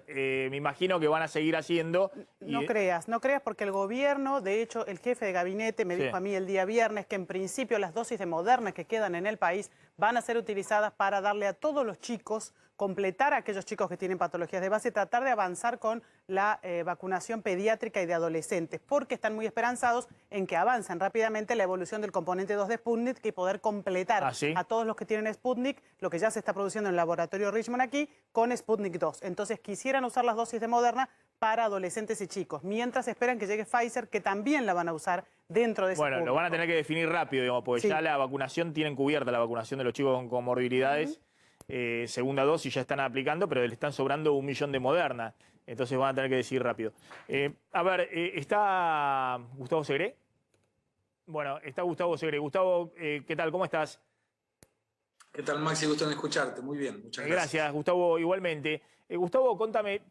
me imagino que van a seguir haciendo. No creas porque el gobierno, de hecho, el jefe de gabinete me dijo a mí el día viernes que en principio las dosis de Moderna que quedan en el país van a ser utilizadas para darle a todos los chicos, completar a aquellos chicos que tienen patologías de base, tratar de avanzar con la vacunación pediátrica y de adolescentes, porque están muy esperanzados en que avancen rápidamente la evolución del componente 2 de Sputnik y poder completar a todos los que tienen Sputnik, lo que ya se está produciendo en el laboratorio Richmond aquí, con Sputnik 2. Entonces quisieran usar las dosis de Moderna para adolescentes y chicos, mientras esperan que llegue Pfizer, que también la van a usar dentro de ese público. Lo van a tener que definir rápido, digamos, porque ya la vacunación, tienen cubierta la vacunación de los chicos con comorbilidades, segunda dosis ya están aplicando, pero le están sobrando 1 millón de Moderna, entonces van a tener que decidir rápido. A ver, ¿está Gustavo Segre? Bueno, está Gustavo Segre. Gustavo, ¿qué tal? ¿Cómo estás? ¿Qué tal, Maxi? Gusto en escucharte. Muy bien, muchas gracias. Gracias, Gustavo, igualmente. Gustavo, contame,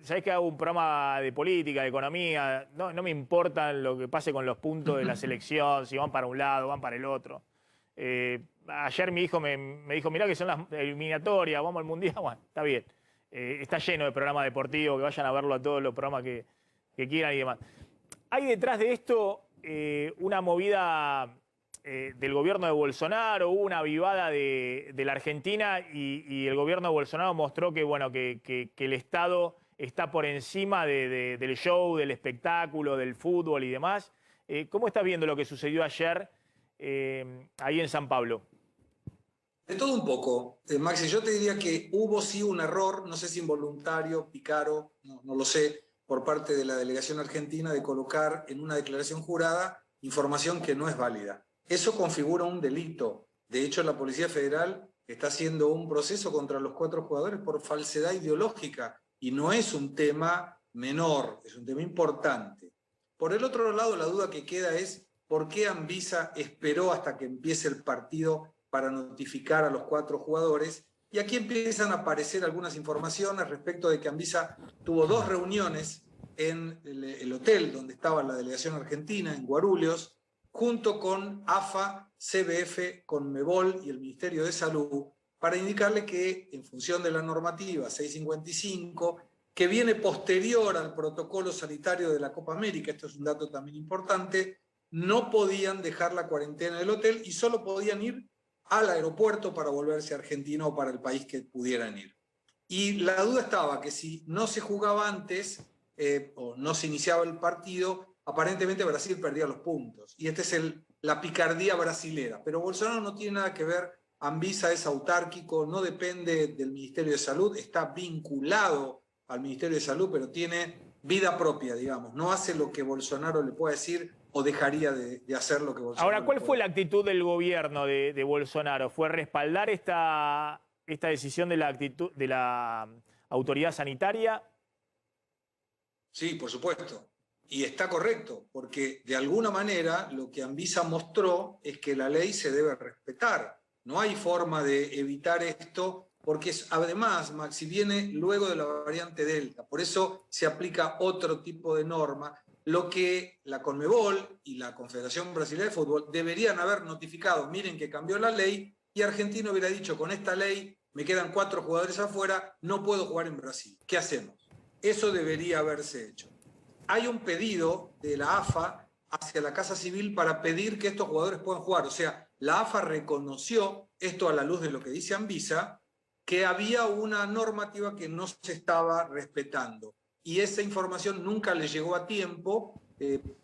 sabés que hago un programa de política, de economía, no me importa lo que pase con los puntos de la selección, si van para un lado, van para el otro. Ayer mi hijo me dijo, mirá que son las eliminatorias, vamos al Mundial. Bueno, está bien. Está lleno de programas deportivos, que vayan a verlo a todos los programas que quieran y demás. Hay detrás de esto una movida del gobierno de Bolsonaro, hubo una avivada de la Argentina y el gobierno de Bolsonaro mostró que, bueno, que el Estado está por encima del show, del espectáculo, del fútbol y demás. ¿Cómo estás viendo lo que sucedió ayer ahí en San Pablo? De todo un poco, Maxi. Yo te diría que hubo sí un error, no sé si involuntario, pícaro, no lo sé, por parte de la delegación argentina de colocar en una declaración jurada información que no es válida. Eso configura un delito. De hecho, la Policía Federal está haciendo un proceso contra los 4 jugadores por falsedad ideológica y no es un tema menor, es un tema importante. Por el otro lado, la duda que queda es por qué Anvisa esperó hasta que empiece el partido para notificar a los 4 jugadores. Y aquí empiezan a aparecer algunas informaciones respecto de que Anvisa tuvo 2 reuniones en el hotel donde estaba la delegación argentina, en Guarulhos, junto con AFA, CBF, Conmebol y el Ministerio de Salud, para indicarle que en función de la normativa 655, que viene posterior al protocolo sanitario de la Copa América, esto es un dato también importante, no podían dejar la cuarentena del hotel y solo podían ir al aeropuerto para volverse a Argentina o para el país que pudieran ir. Y la duda estaba que si no se jugaba antes o no se iniciaba el partido, aparentemente Brasil perdía los puntos. Y esta es la picardía brasilera. Pero Bolsonaro no tiene nada que ver. Anvisa es autárquico, no depende del Ministerio de Salud, está vinculado al Ministerio de Salud, pero tiene vida propia, digamos. No hace lo que Bolsonaro le pueda decir o dejaría de hacer lo que Bolsonaro. Ahora, ¿cuál fue la actitud del gobierno de Bolsonaro? ¿Fue respaldar esta decisión de la autoridad sanitaria? Sí, por supuesto. Y está correcto, porque de alguna manera lo que Anvisa mostró es que la ley se debe respetar. No hay forma de evitar esto, porque además, Maxi, viene luego de la variante Delta. Por eso se aplica otro tipo de norma, lo que la Conmebol y la Confederación Brasileña de Fútbol deberían haber notificado. Miren que cambió la ley y Argentina hubiera dicho, con esta ley me quedan 4 jugadores afuera, no puedo jugar en Brasil. ¿Qué hacemos? Eso debería haberse hecho. Hay un pedido de la AFA hacia la Casa Civil para pedir que estos jugadores puedan jugar. O sea, la AFA reconoció, esto a la luz de lo que dice Anvisa, que había una normativa que no se estaba respetando. Y esa información nunca le llegó a tiempo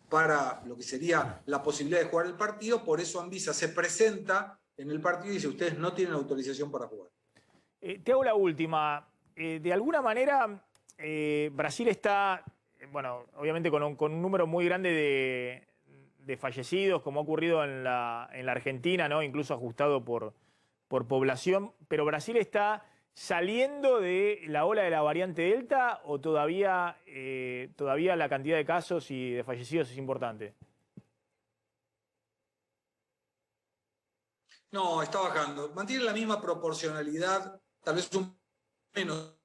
para lo que sería la posibilidad de jugar el partido. Por eso Anvisa se presenta en el partido y dice, ustedes no tienen autorización para jugar. Te hago la última. De alguna manera, Brasil está, bueno, obviamente con un número muy grande de fallecidos, como ha ocurrido en la Argentina, ¿no? Incluso ajustado por población, pero Brasil está saliendo de la ola de la variante Delta o todavía la cantidad de casos y de fallecidos es importante? No, está bajando. Mantiene la misma proporcionalidad, tal vez un menos,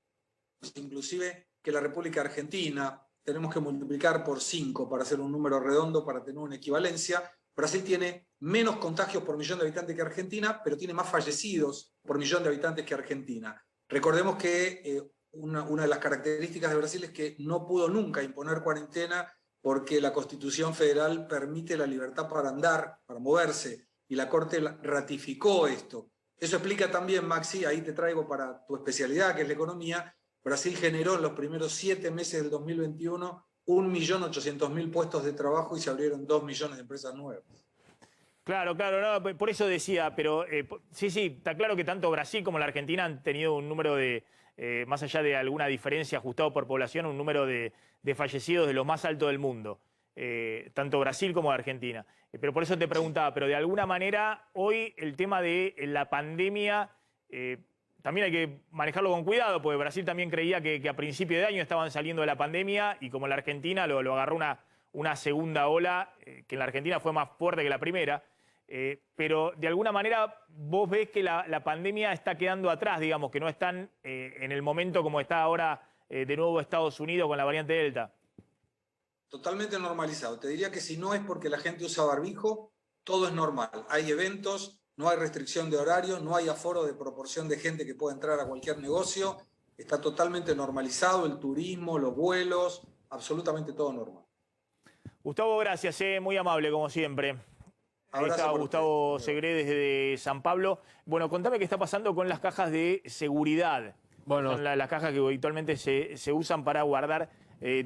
inclusive, que la República Argentina. Tenemos que multiplicar por 5 para hacer un número redondo, para tener una equivalencia. Brasil tiene menos contagios por millón de habitantes que Argentina, pero tiene más fallecidos por millón de habitantes que Argentina. Recordemos que una de las características de Brasil es que no pudo nunca imponer cuarentena porque la Constitución Federal permite la libertad para andar, para moverse, y la Corte ratificó esto. Eso explica también, Maxi, ahí te traigo para tu especialidad, que es la economía. Brasil generó en los primeros 7 meses del 2021 1.800.000 puestos de trabajo y se abrieron 2 millones de empresas nuevas. Claro, no, por eso decía, pero sí, está claro que tanto Brasil como la Argentina han tenido un número de, más allá de alguna diferencia ajustado por población, un número de fallecidos de los más altos del mundo, tanto Brasil como Argentina. Pero por eso te preguntaba, pero de alguna manera hoy el tema de la pandemia también hay que manejarlo con cuidado, porque Brasil también creía que a principio de año estaban saliendo de la pandemia y como la Argentina lo agarró una segunda ola, que en la Argentina fue más fuerte que la primera. Pero de alguna manera vos ves que la pandemia está quedando atrás, digamos, que no están en el momento como está ahora de nuevo Estados Unidos con la variante Delta. Totalmente normalizado. Te diría que si no es porque la gente usa barbijo, todo es normal. Hay eventos, no hay restricción de horario, no hay aforo de proporción de gente que pueda entrar a cualquier negocio. Está totalmente normalizado el turismo, los vuelos, absolutamente todo normal. Gustavo, gracias, muy amable como siempre. Ahí está Gustavo Segre desde San Pablo. Bueno, contame qué está pasando con las cajas de seguridad. Bueno, son las cajas que habitualmente se usan para guardar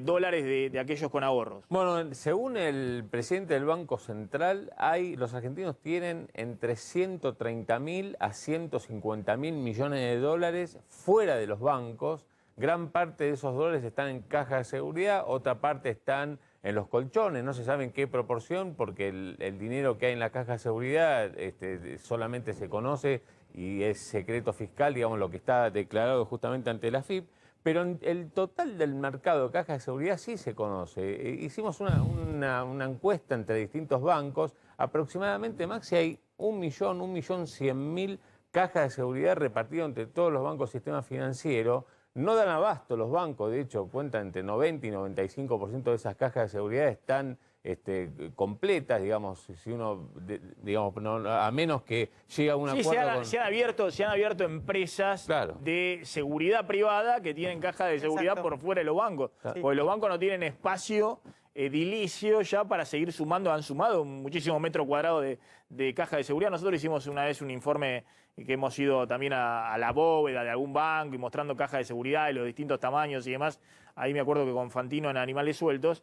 dólares de aquellos con ahorros. Bueno, según el presidente del Banco Central, los argentinos tienen entre 130.000 a 150.000 millones de dólares fuera de los bancos. Gran parte de esos dólares están en cajas de seguridad, otra parte están en los colchones, no se sabe en qué proporción, porque el dinero que hay en la caja de seguridad solamente se conoce y es secreto fiscal, digamos, lo que está declarado justamente ante la AFIP. Pero el total del mercado de cajas de seguridad sí se conoce. Hicimos una encuesta entre distintos bancos. Aproximadamente, Maxi, hay 1.100.000 cajas de seguridad repartidas entre todos los bancos del sistema financiero. No dan abasto los bancos, de hecho, cuentan entre 90 y 95% de esas cajas de seguridad están completas, digamos, si uno, digamos, no, a menos que llegue a un acuerdo. Se han abierto empresas de seguridad privada que tienen cajas de seguridad por fuera de los bancos, porque los bancos no tienen espacio edilicio ya para seguir sumando. Han sumado muchísimos metros cuadrados de caja de seguridad. Nosotros hicimos una vez un informe que hemos ido también a la bóveda de algún banco y mostrando cajas de seguridad de los distintos tamaños y demás. Ahí me acuerdo que con Fantino en Animales Sueltos.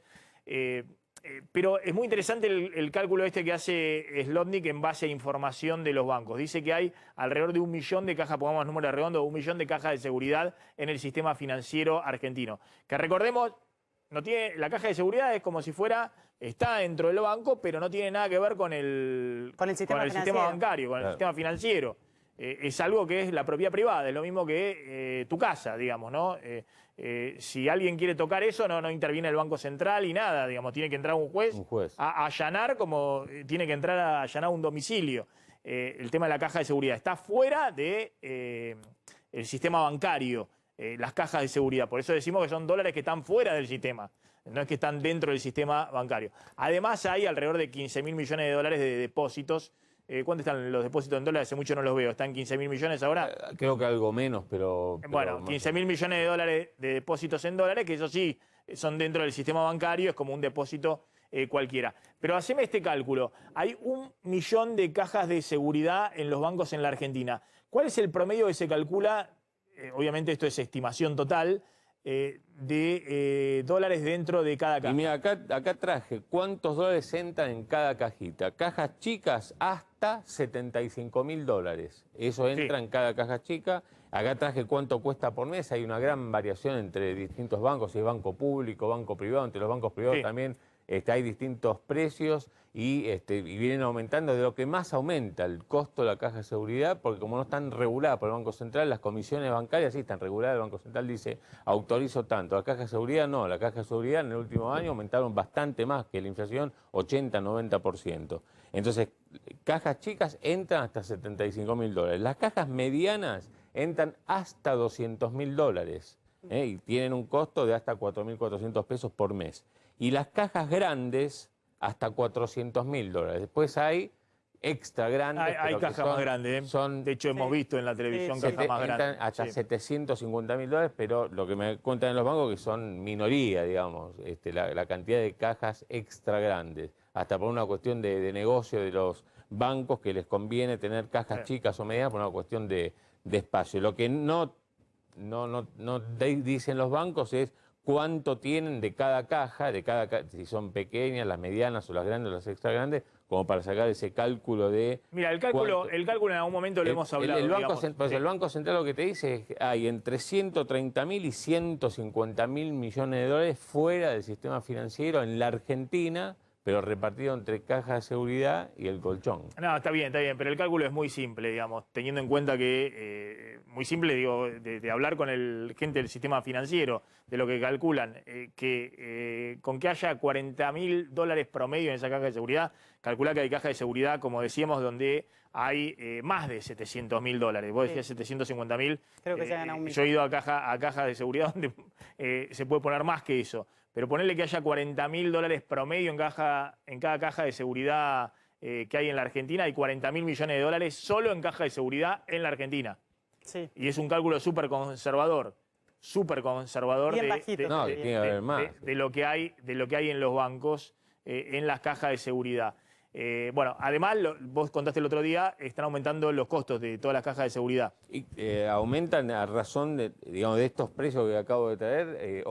Pero es muy interesante el cálculo que hace Slotnick en base a información de los bancos. Dice que hay alrededor de 1 millón de cajas, pongamos número redondo, 1 millón de cajas de seguridad en el sistema financiero argentino. Que recordemos, no tiene, la caja de seguridad es como si está dentro del banco, pero no tiene nada que ver con el sistema bancario, con el sistema financiero. Es algo que es la propiedad privada, es lo mismo que tu casa, digamos, ¿no? Si alguien quiere tocar eso, no interviene el Banco Central y nada, digamos, tiene que entrar un juez. A allanar como tiene que entrar a allanar un domicilio. El tema de la caja de seguridad está fuera de el sistema bancario, las cajas de seguridad. Por eso decimos que son dólares que están fuera del sistema, no es que están dentro del sistema bancario. Además hay alrededor de 15.000 millones de dólares de depósitos. ¿Cuánto están los depósitos en dólares? Hace mucho no los veo. ¿Están 15.000 millones ahora? Creo que algo menos, pero bueno, 15.000 millones de dólares de depósitos en dólares, que eso sí, son dentro del sistema bancario, es como un depósito cualquiera. Pero haceme este cálculo. Hay 1 millón de cajas de seguridad en los bancos en la Argentina. ¿Cuál es el promedio que se calcula? Obviamente esto es estimación total, de dólares dentro de cada caja. Y mira, acá traje cuántos dólares entran en cada cajita. Cajas chicas hasta 75.000 dólares. Eso entra en cada caja chica. Acá traje cuánto cuesta por mes. Hay una gran variación entre distintos bancos, si es banco público, banco privado. Entre los bancos privados también hay distintos precios y vienen aumentando. De lo que más aumenta el costo de la caja de seguridad, porque como no están reguladas por el Banco Central, las comisiones bancarias sí están reguladas, el Banco Central dice autorizo tanto. La caja de seguridad no, la caja de seguridad en el último año aumentaron bastante más que la inflación, 80-90%. Entonces, cajas chicas entran hasta $75.000. Las cajas medianas entran hasta $200.000 y tienen un costo de hasta 4.400 pesos por mes. Y las cajas grandes hasta $400.000. Después hay extra grandes. Hay cajas más grandes. De hecho, hemos visto en la televisión cajas más grandes. Hasta $750.000, pero lo que me cuentan en los bancos que son minoría, digamos, la cantidad de cajas extra grandes. Hasta por una cuestión de negocio de los bancos que les conviene tener cajas chicas o medianas por una cuestión de espacio. Lo que no dicen los bancos es cuánto tienen de cada caja, si son pequeñas, las medianas o las grandes o las extra grandes, como para sacar ese cálculo de... Mira, el cálculo en algún momento lo hemos hablado. El Banco Central lo que te dice es que hay entre 130.000 y 150.000 millones de dólares fuera del sistema financiero en la Argentina, pero repartido entre caja de seguridad y el colchón. No, está bien, pero el cálculo es muy simple, digamos, teniendo en cuenta que, muy simple, digo, de hablar con gente del sistema financiero, de lo que calculan, con que haya $40.000 promedio en esa caja de seguridad, calcula que hay caja de seguridad, como decíamos, donde hay más de $700.000. Vos decías 750.000. Creo que se gana un millón. Yo he ido a caja de seguridad donde se puede poner más que eso. Pero ponerle que haya $40.000 promedio en cada caja de seguridad que hay en la Argentina, hay $40.000 millones solo en caja de seguridad en la Argentina. Sí. Y es un cálculo súper conservador Bien bajito, de lo que hay en los bancos, en las cajas de seguridad. Bueno, además, vos contaste el otro día, están aumentando los costos de todas las cajas de seguridad. Y, aumentan a razón de estos precios que acabo de traer,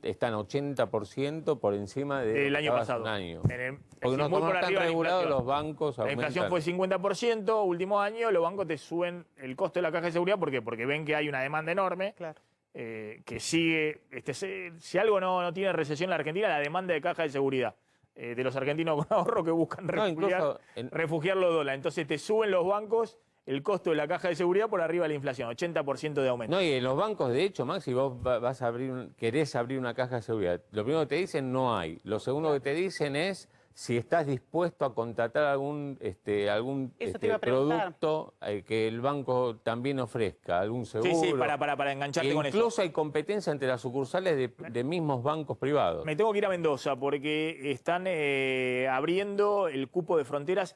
están 80% por encima del año pasado. Un año. Porque no están regulados los bancos. La inflación fue 50%, último año, los bancos te suben el costo de la caja de seguridad. ¿Por qué? Porque ven que hay una demanda enorme. Claro. Que sigue, si algo no tiene recesión en la Argentina, la demanda de caja de seguridad. De los argentinos con ahorro que buscan refugiar los dólares. Entonces te suben los bancos el costo de la caja de seguridad por arriba de la inflación, 80% de aumento. No, y en los bancos, de hecho, Max, si vos querés abrir una caja de seguridad, lo primero que te dicen no hay. Lo segundo que te dicen es si estás dispuesto a contratar algún producto que el banco también ofrezca, algún seguro. Sí, para engancharte con eso. Incluso hay competencia entre las sucursales de mismos bancos privados. Me tengo que ir a Mendoza porque están abriendo el cupo de fronteras.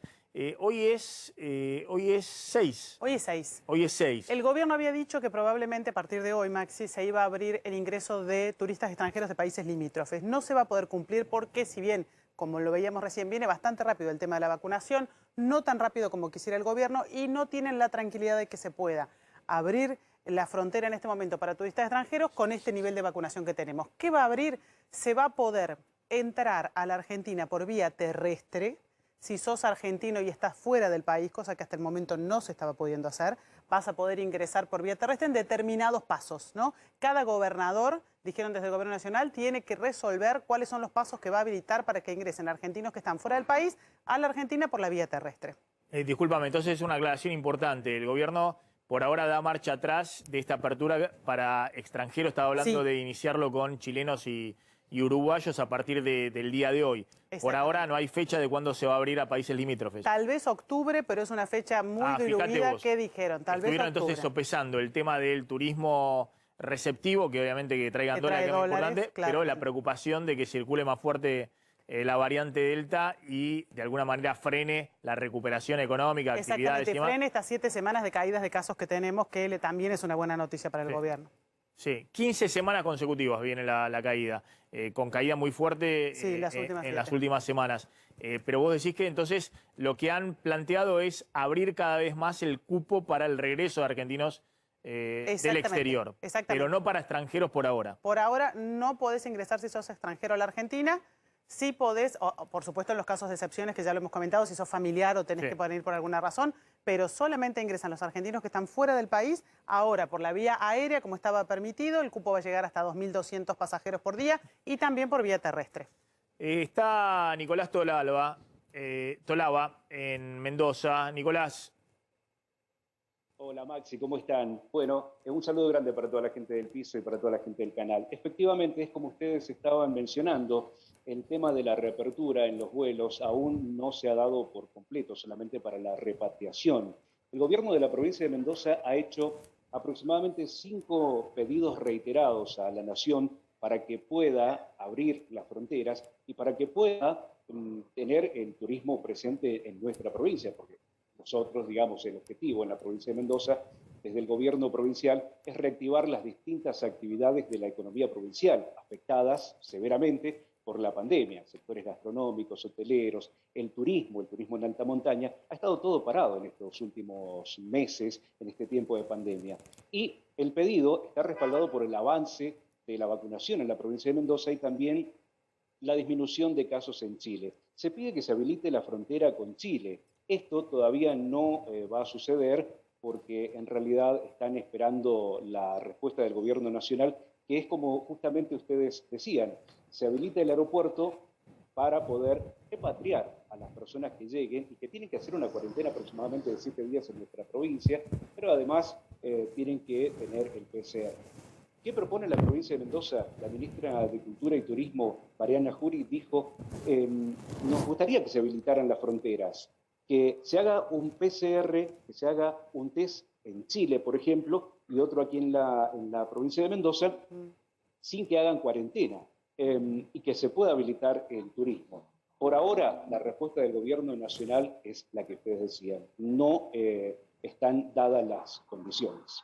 Hoy es 6. Hoy es 6. Hoy es 6. El gobierno había dicho que probablemente a partir de hoy, Maxi, se iba a abrir el ingreso de turistas extranjeros de países limítrofes. No se va a poder cumplir porque, si bien, como lo veíamos recién, viene bastante rápido el tema de la vacunación, no tan rápido como quisiera el gobierno y no tienen la tranquilidad de que se pueda abrir la frontera en este momento para turistas extranjeros con este nivel de vacunación que tenemos. ¿Qué va a abrir? Se va a poder entrar a la Argentina por vía terrestre. Si sos argentino y estás fuera del país, cosa que hasta el momento no se estaba pudiendo hacer, vas a poder ingresar por vía terrestre en determinados pasos, ¿no? Cada gobernador, dijeron desde el Gobierno Nacional, tiene que resolver cuáles son los pasos que va a habilitar para que ingresen argentinos que están fuera del país a la Argentina por la vía terrestre. Discúlpame, entonces es una aclaración importante. El gobierno por ahora da marcha atrás de esta apertura para extranjeros. Estaba hablando de iniciarlo con chilenos y uruguayos a partir del día de hoy. Por ahora no hay fecha de cuándo se va a abrir a países limítrofes. Tal vez octubre, pero es una fecha muy diluida. ¿Qué dijeron? Tal vez octubre. Entonces sopesando el tema del turismo receptivo, que obviamente que traigan dólares, que es muy importante, claro, pero la preocupación de que circule más fuerte la variante Delta y de alguna manera frene la recuperación económica, actividades y demás. Frene estas 7 semanas de caídas de casos que tenemos, que también es una buena noticia para el gobierno. Sí, 15 semanas consecutivas viene la caída, con caída muy fuerte en las últimas semanas. Pero vos decís que entonces lo que han planteado es abrir cada vez más el cupo para el regreso de argentinos del exterior, pero no para extranjeros por ahora. Por ahora no podés ingresar si sos extranjero a la Argentina. Sí podés, por supuesto en los casos de excepciones que ya lo hemos comentado, si sos familiar o tenés que poder ir por alguna razón, pero solamente ingresan los argentinos que están fuera del país. Ahora, por la vía aérea, como estaba permitido, el cupo va a llegar hasta 2.200 pasajeros por día y también por vía terrestre. Está Nicolás Tolaba en Mendoza. Nicolás. Hola Maxi, ¿cómo están? Bueno, un saludo grande para toda la gente del piso y para toda la gente del canal. Efectivamente, es como ustedes estaban mencionando, el tema de la reapertura en los vuelos aún no se ha dado por completo, solamente para la repatriación. El gobierno de la provincia de Mendoza ha hecho aproximadamente 5 pedidos reiterados a la nación para que pueda abrir las fronteras y para que pueda tener el turismo presente en nuestra provincia, porque nosotros, digamos, el objetivo en la provincia de Mendoza, desde el gobierno provincial, es reactivar las distintas actividades de la economía provincial, afectadas severamente por la pandemia. Sectores gastronómicos, hoteleros, el turismo en alta montaña, ha estado todo parado en estos últimos meses, en este tiempo de pandemia. Y el pedido está respaldado por el avance de la vacunación en la provincia de Mendoza y también la disminución de casos en Chile. Se pide que se habilite la frontera con Chile. Esto todavía no va a suceder porque en realidad están esperando la respuesta del gobierno nacional, que es como justamente ustedes decían, se habilita el aeropuerto para poder repatriar a las personas que lleguen y que tienen que hacer una cuarentena aproximadamente de 7 días en nuestra provincia, pero además tienen que tener el PCR. ¿Qué propone la provincia de Mendoza? La ministra de Cultura y Turismo, Mariana Jury, dijo, nos gustaría que se habilitaran las fronteras, que se haga un PCR, que se haga un test en Chile, por ejemplo, y otro aquí en la provincia de Mendoza, sin que hagan cuarentena, y que se pueda habilitar el turismo. Por ahora, la respuesta del gobierno nacional es la que ustedes decían. No están dadas las condiciones.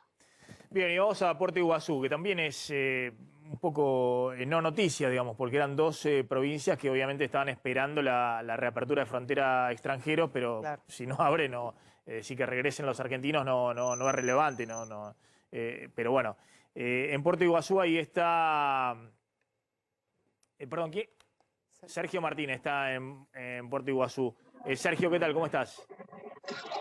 Bien, y vamos a Puerto Iguazú, que también es un poco no noticia, digamos, porque eran 12 provincias que obviamente estaban esperando la reapertura de frontera a extranjeros, pero claro, si no abre, sí que regresen los argentinos no es relevante, pero bueno, en Puerto Iguazú ahí está, perdón, ¿quién? Sergio Martínez está en Puerto Iguazú. Sergio, ¿qué tal? ¿Cómo estás?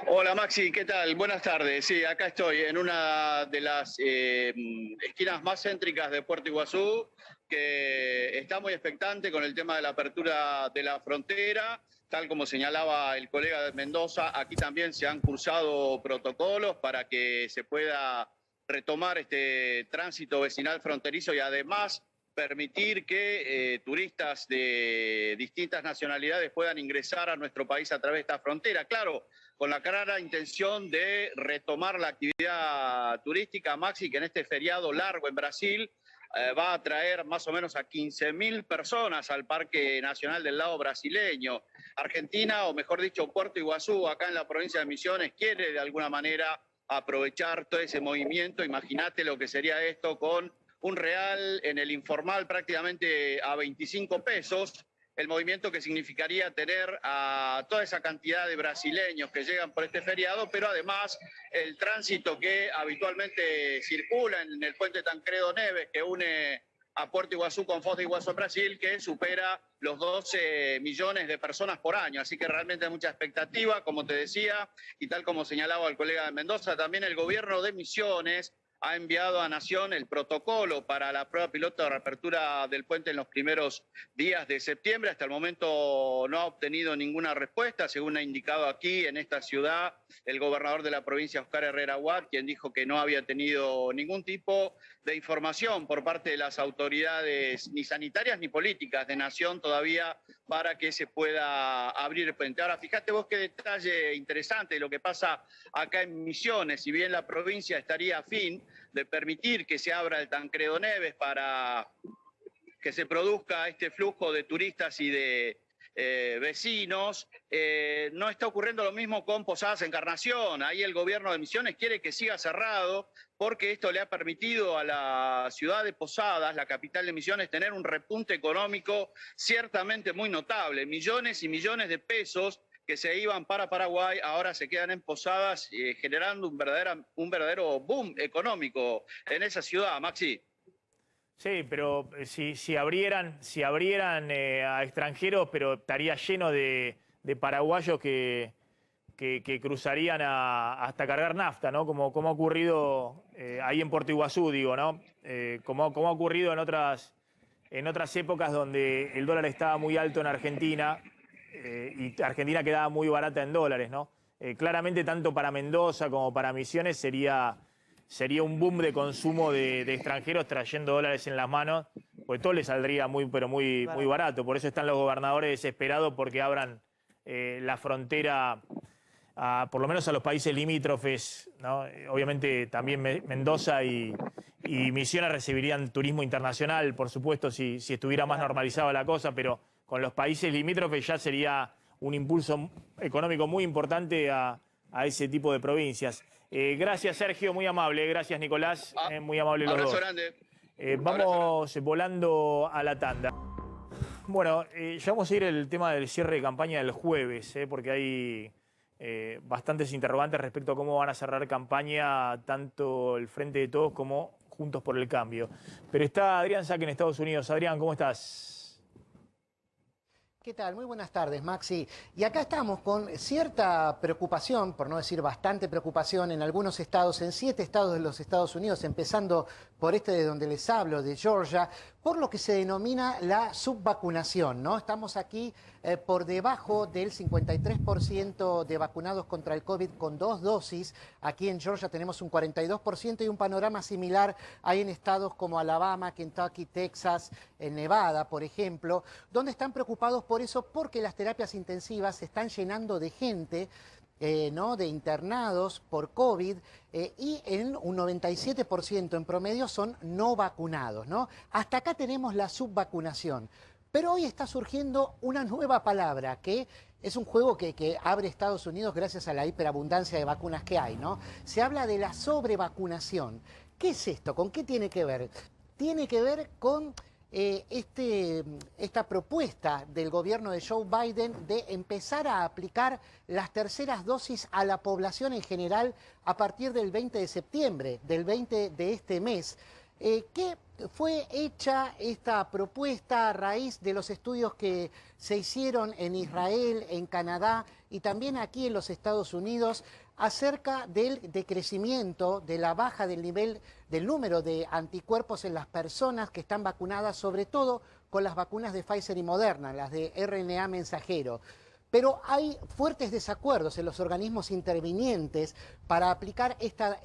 Hola Maxi, ¿qué tal? Buenas tardes. Sí, acá estoy en una de las esquinas más céntricas de Puerto Iguazú, que está muy expectante con el tema de la apertura de la frontera. Tal como señalaba el colega de Mendoza, aquí también se han cursado protocolos para que se pueda retomar este tránsito vecinal fronterizo y además permitir que turistas de distintas nacionalidades puedan ingresar a nuestro país a través de esta frontera. Claro, con la clara intención de retomar la actividad turística, Maxi, que en este feriado largo en Brasil va a atraer más o menos a 15.000 personas al Parque Nacional del Lado Brasileño. Argentina, o mejor dicho, Puerto Iguazú, acá en la provincia de Misiones, quiere de alguna manera aprovechar todo ese movimiento. Imagínate lo que sería esto con un real en el informal prácticamente a 25 pesos, el movimiento que significaría tener a toda esa cantidad de brasileños que llegan por este feriado, pero además el tránsito que habitualmente circula en el puente Tancredo Neves, que une a Puerto Iguazú con Foz de Iguazú en Brasil, que supera los 12 millones de personas por año. Así que realmente hay mucha expectativa, como te decía, y tal como señalaba el colega de Mendoza, también el gobierno de Misiones ha enviado a Nación el protocolo para la prueba piloto de reapertura del puente en los primeros días de septiembre. Hasta el momento no ha obtenido ninguna respuesta, según ha indicado aquí en esta ciudad el gobernador de la provincia, Oscar Herrera Watt, quien dijo que no había tenido ningún tipo de información por parte de las autoridades ni sanitarias ni políticas de Nación todavía para que se pueda abrir el puente. Ahora, fíjate vos qué detalle interesante de lo que pasa acá en Misiones. Si bien la provincia estaría a fin de permitir que se abra el Tancredo Neves para que se produzca este flujo de turistas y de vecinos, no está ocurriendo lo mismo con Posadas Encarnación. Ahí el gobierno de Misiones quiere que siga cerrado porque esto le ha permitido a la ciudad de Posadas, la capital de Misiones, tener un repunte económico ciertamente muy notable. Millones y millones de pesos que se iban para Paraguay ahora se quedan en Posadas, generando un verdadero boom económico en esa ciudad, Maxi. Sí, pero si abrieran a extranjeros, pero estaría lleno de paraguayos que cruzarían hasta cargar nafta, ¿no? Como ha ocurrido ahí en Puerto Iguazú, digo, ¿no? Como ha ocurrido en otras en otras épocas donde el dólar estaba muy alto en Argentina y Argentina quedaba muy barata en dólares, ¿no? Claramente tanto para Mendoza como para Misiones sería un boom de consumo de extranjeros trayendo dólares en las manos, pues todo les saldría muy barato. Por eso están los gobernadores desesperados porque abran la frontera, por lo menos a los países limítrofes, ¿no? Obviamente también Mendoza y Misiones recibirían turismo internacional, por supuesto, si estuviera más normalizada la cosa, pero con los países limítrofes ya sería un impulso económico muy importante a ese tipo de provincias. Gracias, Sergio, muy amable. Gracias, Nicolás, muy amable los dos. Grande. Vamos volando a la tanda. Bueno, ya vamos a ir el tema del cierre de campaña del jueves, porque hay bastantes interrogantes respecto a cómo van a cerrar campaña tanto el Frente de Todos como Juntos por el Cambio. Pero está Adrián Saque en Estados Unidos. Adrián, ¿cómo estás? ¿Qué tal? Muy buenas tardes, Maxi. Y acá estamos con cierta preocupación, por no decir bastante preocupación, en algunos estados, en 7 estados de los Estados Unidos, empezando por este de donde les hablo, de Georgia, por lo que se denomina la subvacunación, ¿no? Estamos aquí por debajo del 53% de vacunados contra el COVID con 2 dosis. Aquí en Georgia tenemos un 42% y un panorama similar hay en estados como Alabama, Kentucky, Texas, Nevada, por ejemplo, donde están preocupados por eso, porque las terapias intensivas se están llenando de gente, ¿no? De internados por COVID, y en un 97% en promedio son no vacunados, ¿no? Hasta acá tenemos la subvacunación. Pero hoy está surgiendo una nueva palabra, que es un juego que abre Estados Unidos gracias a la hiperabundancia de vacunas que hay, ¿no? Se habla de la sobrevacunación. ¿Qué es esto? ¿Con qué tiene que ver? Tiene que ver con esta propuesta del gobierno de Joe Biden de empezar a aplicar las terceras dosis a la población en general a partir del 20 de septiembre, del 20 de este mes. Que fue hecha esta propuesta a raíz de los estudios que se hicieron en Israel, en Canadá y también aquí en los Estados Unidos acerca del decrecimiento, de la baja del nivel, del número de anticuerpos en las personas que están vacunadas, sobre todo con las vacunas de Pfizer y Moderna, las de RNA mensajero. Pero hay fuertes desacuerdos en los organismos intervinientes para aplicar esta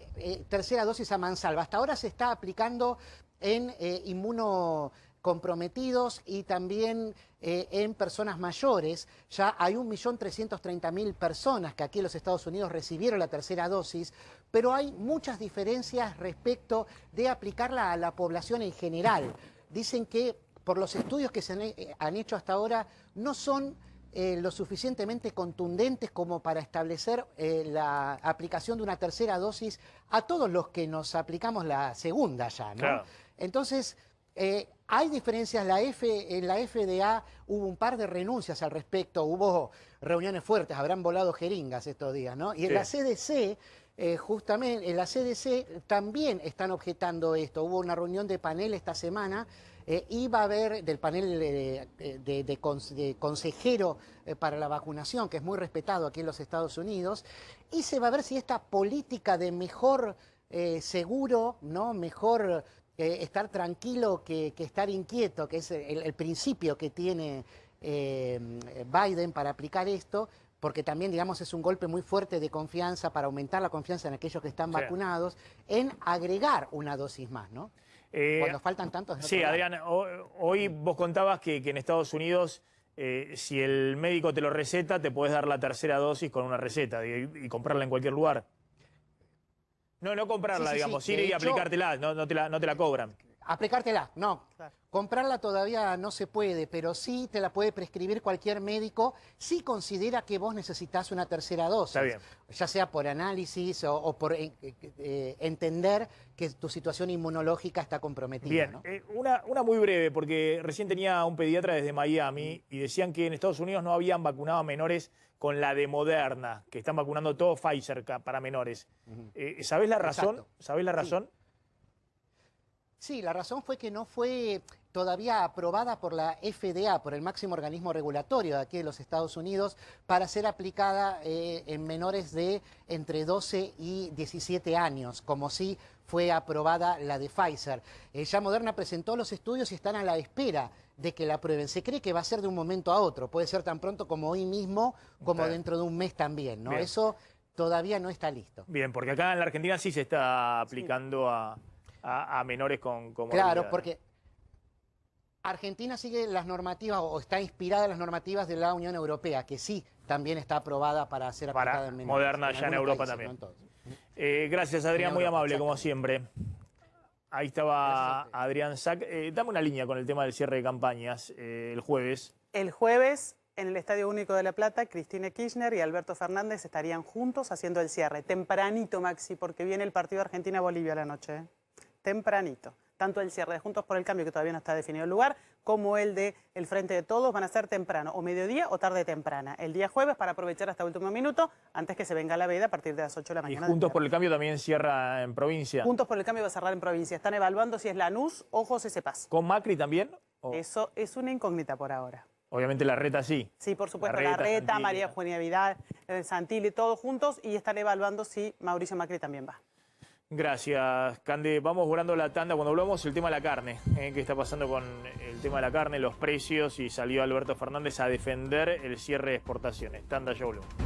tercera dosis a mansalva. Hasta ahora se está aplicando en inmunocomprometidos y también en personas mayores. Ya hay 1.330.000 personas que aquí en los Estados Unidos recibieron la tercera dosis, pero hay muchas diferencias respecto de aplicarla a la población en general. Dicen que por los estudios que se han hecho hasta ahora no son lo suficientemente contundentes como para establecer la aplicación de una tercera dosis a todos los que nos aplicamos la segunda ya, ¿no? Claro. Entonces, hay diferencias. En la FDA hubo un par de renuncias al respecto, hubo reuniones fuertes, habrán volado jeringas estos días, ¿no? Y en la CDC, justamente, en la CDC también están objetando esto. Hubo una reunión de panel esta semana. Iba a haber del panel de consejero para la vacunación, que es muy respetado aquí en los Estados Unidos, y se va a ver si esta política de mejor seguro, ¿no? Mejor estar tranquilo que estar inquieto, que es el principio que tiene Biden para aplicar esto, porque también, digamos, es un golpe muy fuerte de confianza para aumentar la confianza en aquellos que están vacunados, en agregar una dosis más, ¿no? Cuando faltan tantos. Sí, Adrián, hoy vos contabas que en Estados Unidos, si el médico te lo receta, te podés dar la tercera dosis con una receta y comprarla en cualquier lugar. No comprarla, digamos, ir y aplicártela, no te la cobran. Aplicártela, no. Claro. Comprarla todavía no se puede, pero sí te la puede prescribir cualquier médico si considera que vos necesitas una tercera dosis. Está bien. Ya sea por análisis o por entender que tu situación inmunológica está comprometida. Bien, ¿no? Una muy breve, porque recién tenía un pediatra desde Miami y decían que en Estados Unidos no habían vacunado a menores con la de Moderna, que están vacunando todo Pfizer para menores. ¿Sabés la razón? Exacto. ¿Sabés la razón? Sí, la razón fue que no fue todavía aprobada por la FDA, por el máximo organismo regulatorio de aquí de los Estados Unidos, para ser aplicada en menores de entre 12 y 17 años, como sí fue aprobada la de Pfizer. Ya Moderna presentó los estudios y están a la espera de que la aprueben. Se cree que va a ser de un momento a otro, puede ser tan pronto como hoy mismo, como dentro de un mes también, ¿no? Bien. Eso todavía no está listo. Bien, porque acá en la Argentina sí se está aplicando a menores con Claro, porque Argentina sigue las normativas o está inspirada en las normativas de la Unión Europea, que sí también está aprobada para ser aplicada en menores. Moderna ya en Europa también. Gracias, Adrián, muy amable, como siempre. Ahí estaba Adrián Sack. Dame una línea con el tema del cierre de campañas el jueves. El jueves, en el Estadio Único de La Plata, Cristina Kirchner y Alberto Fernández estarían juntos haciendo el cierre. Tempranito, Maxi, porque viene el partido Argentina-Bolivia a la noche. Tempranito. Tanto el cierre de Juntos por el Cambio, que todavía no está definido el lugar, como el de El Frente de Todos van a ser temprano, o mediodía o tarde temprana. El día jueves para aprovechar hasta último minuto, antes que se venga la veda a partir de las 8 de la mañana. ¿Y Juntos por el Cambio también cierra en provincia? Juntos por el Cambio va a cerrar en provincia. Están evaluando si es Lanús o José Cepaz. ¿Con Macri también? Eso es una incógnita por ahora. Obviamente Larreta sí. Sí, por supuesto, Larreta, María Eugenia Vidal, Santilli, todos juntos, y están evaluando si Mauricio Macri también va. Gracias, Cande. Vamos volando la tanda cuando hablamos el tema de la carne. ¿Qué está pasando con el tema de la carne, los precios? Y salió Alberto Fernández a defender el cierre de exportaciones. Tanda, yo volvemos.